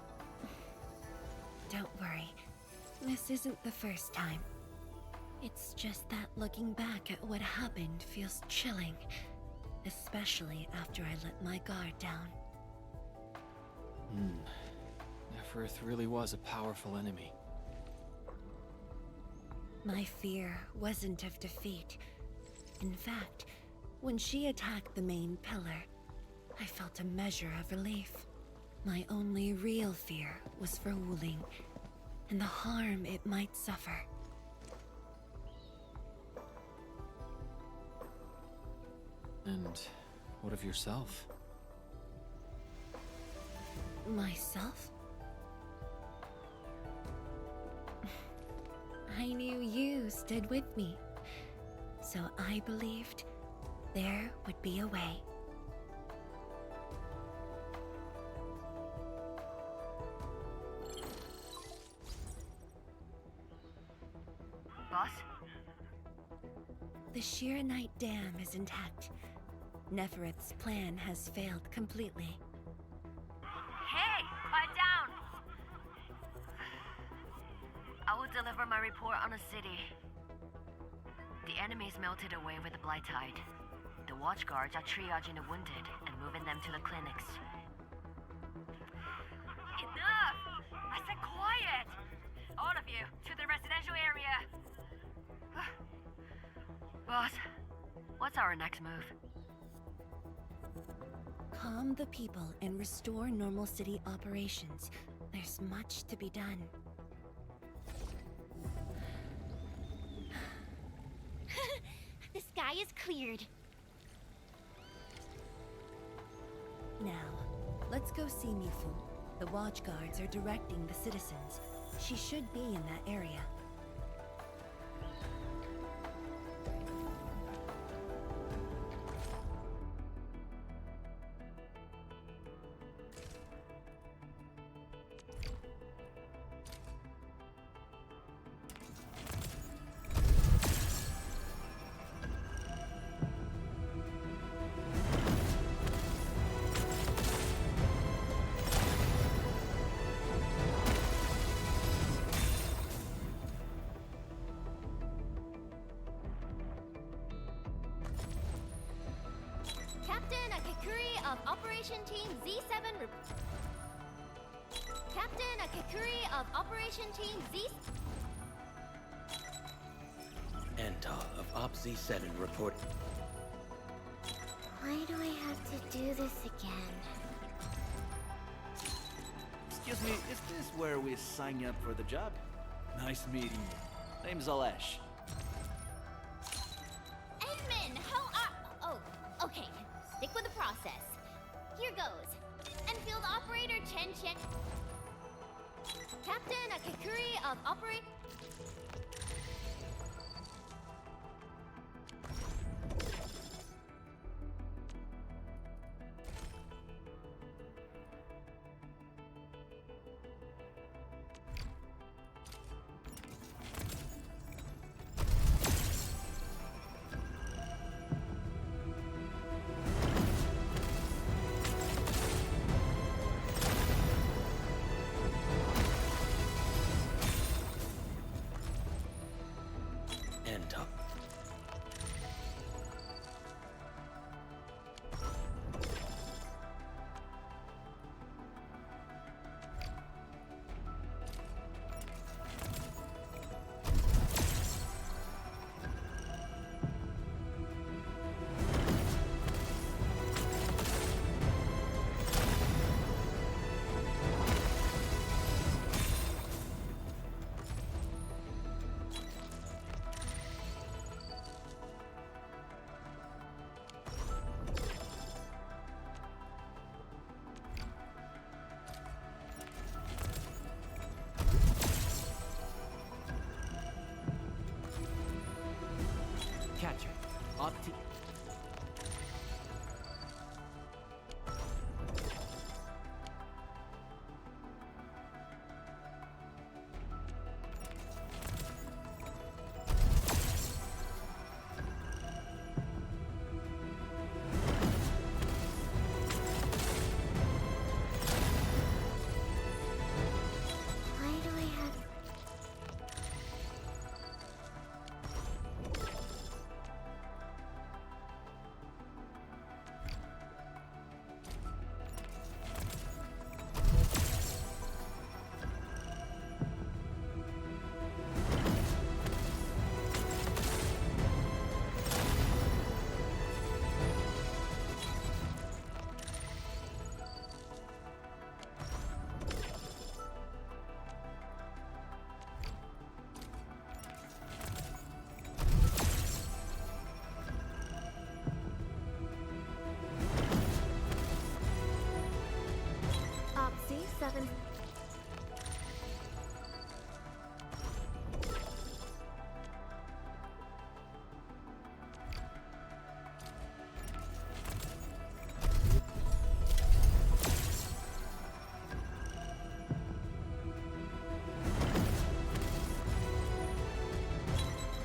Don't worry. This isn't the first time. It's just that looking back at what happened feels chilling. Especially after I let my guard down.
Neferith really was a powerful enemy.
My fear wasn't of defeat. In fact, when she attacked the main pillar, I felt a measure of relief. My only real fear was for Wuling, and the harm it might suffer.
And what of yourself?
Myself? I knew you stood with me, so I believed there would be a way.
Boss?
The Sheer Knight Dam is intact. Neferith's plan has failed completely.
Hey, quiet down! I will deliver my report on the city. The enemy's melted away with the Blight Tide. The watchguards are triaging the wounded and moving them to the clinics. Enough! I said quiet! All of you, to the residential area! Boss, what's our next move?
Calm the people and restore normal city operations. There's much to be done.
The sky is cleared.
Now, let's go see Mifu. The watchguards are directing the citizens. She should be in that area.
Captain Akakuri of Operation Team Z7 Captain Akakuri of Operation Team Z...
Enta of Op Z7 report.
Why do I have to do this again?
Excuse me, is this where we sign up for the job? Nice meeting you. Name's Alesh.
Edmund, how are... Oh, okay. Stick with the process. Here goes. Enfield Operator Chen Chen. Captain Akakuri of Operation...
7.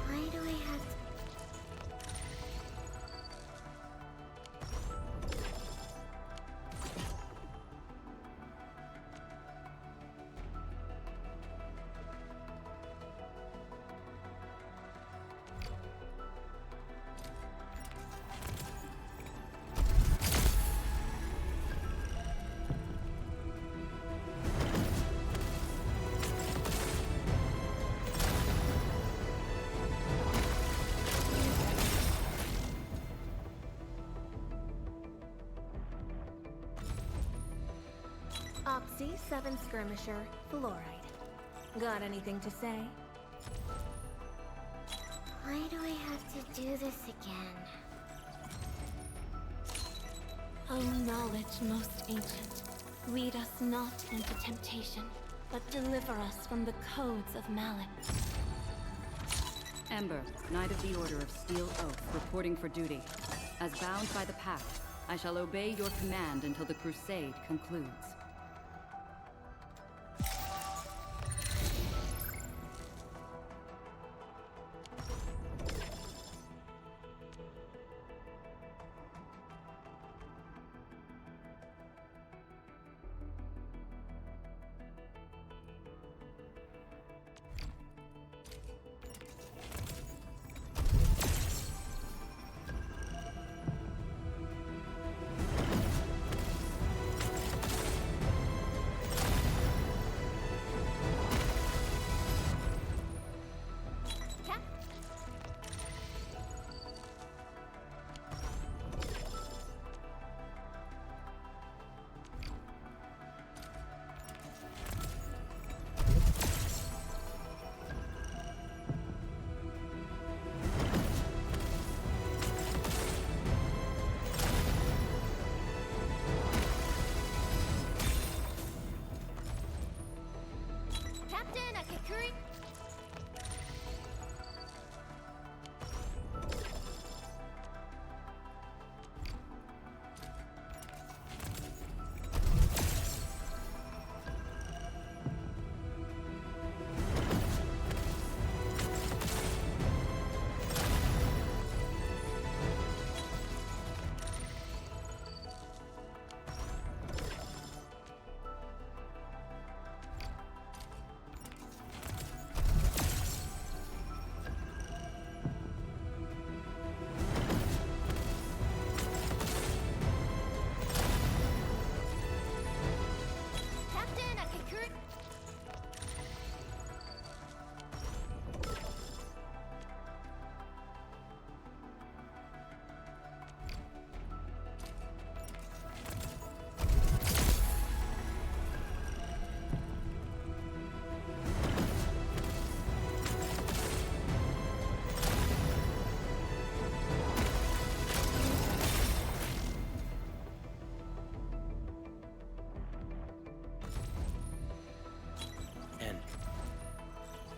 Why do I have to... Oxy 7 Skirmisher, Fluoride. Got anything to say?
Why do I have to do this again?
O knowledge most ancient, lead us not into temptation, but deliver us from the codes of Malak.
Ember, Knight of the Order of Steel Oath, reporting for duty. As bound by the Pact, I shall obey your command until the Crusade concludes.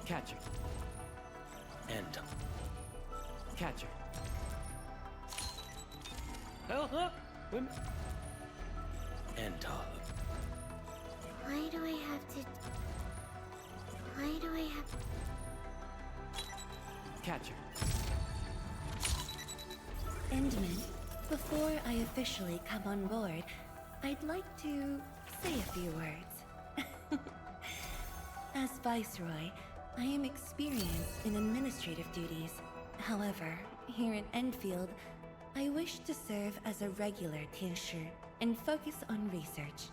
Catcher.
End.
Catcher. Hell up! Women.
End.
Why do I have to... Why do I have...
Catcher.
Endman, before I officially come on board, I'd like to say a few words. As Viceroy, I am experienced in administrative duties. However, here in Endfield, I wish to serve as a regular Tianshu and focus on research.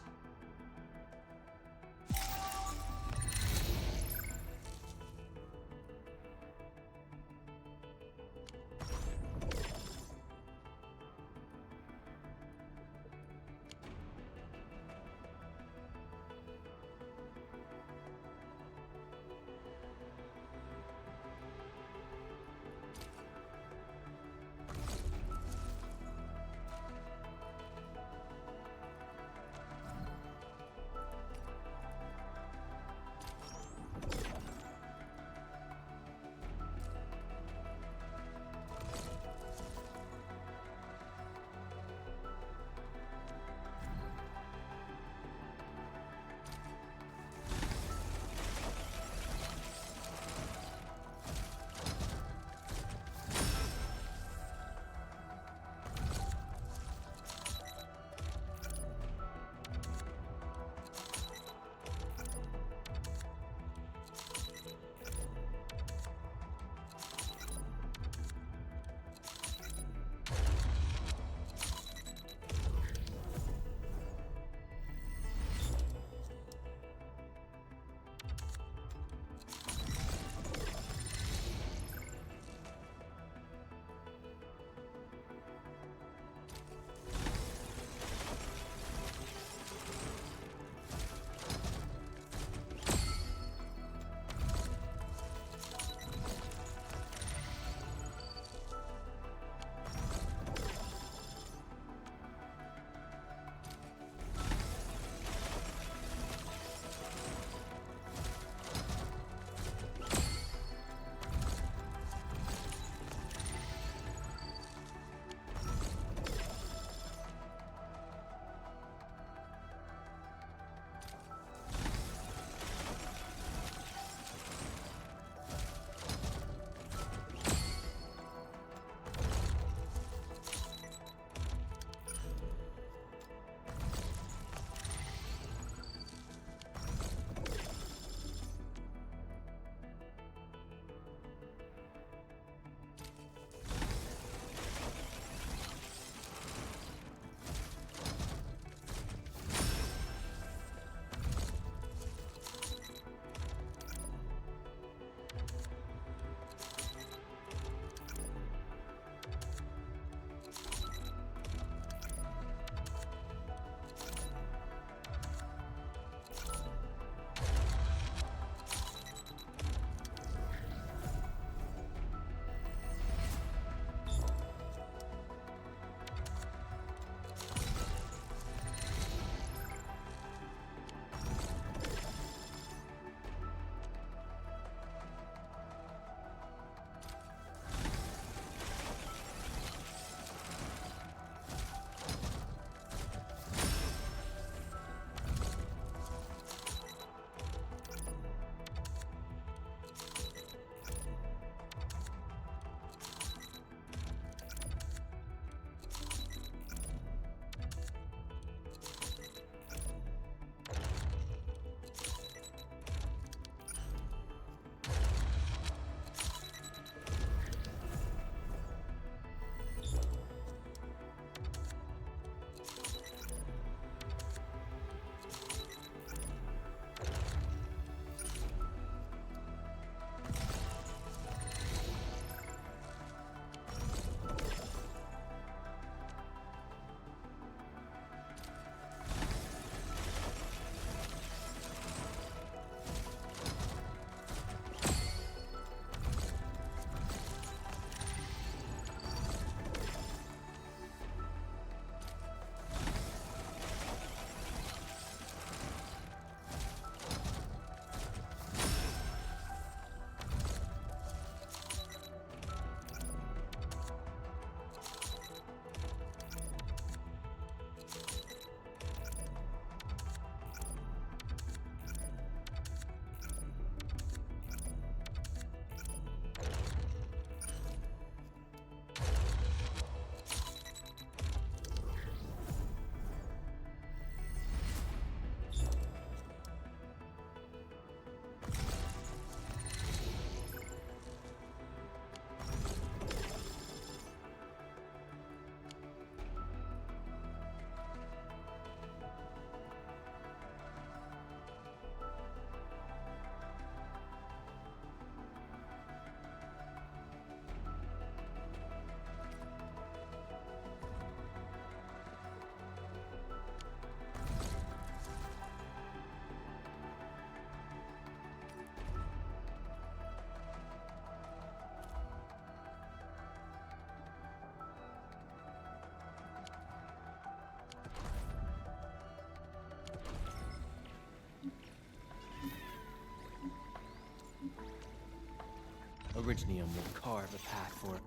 Orignium will carve a path for...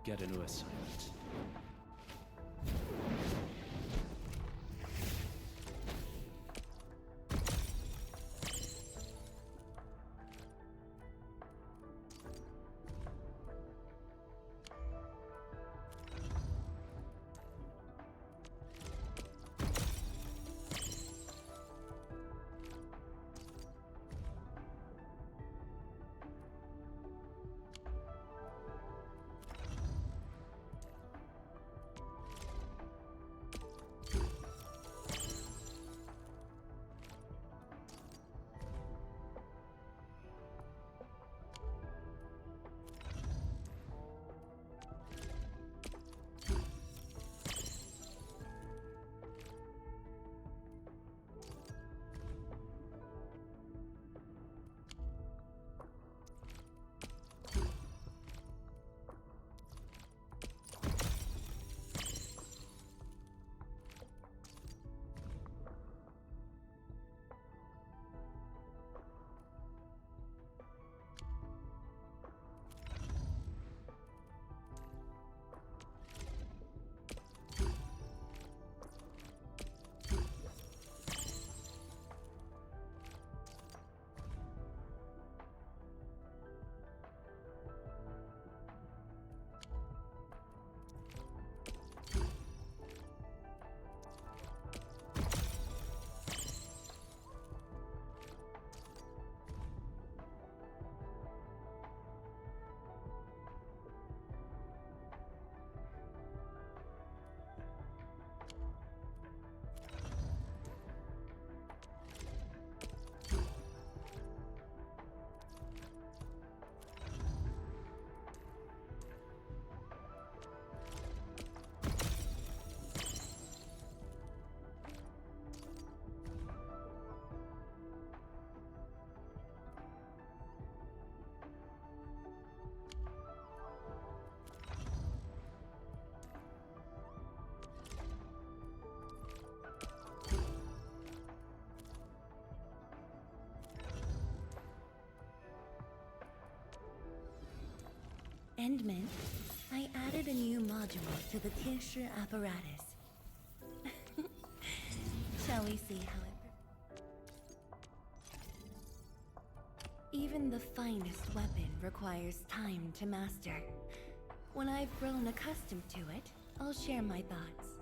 Get a new assignment.
Endman, I added a new module to the Kircher apparatus. Shall we see how it... Even the finest weapon requires time to master. When I've grown accustomed to it, I'll share my thoughts.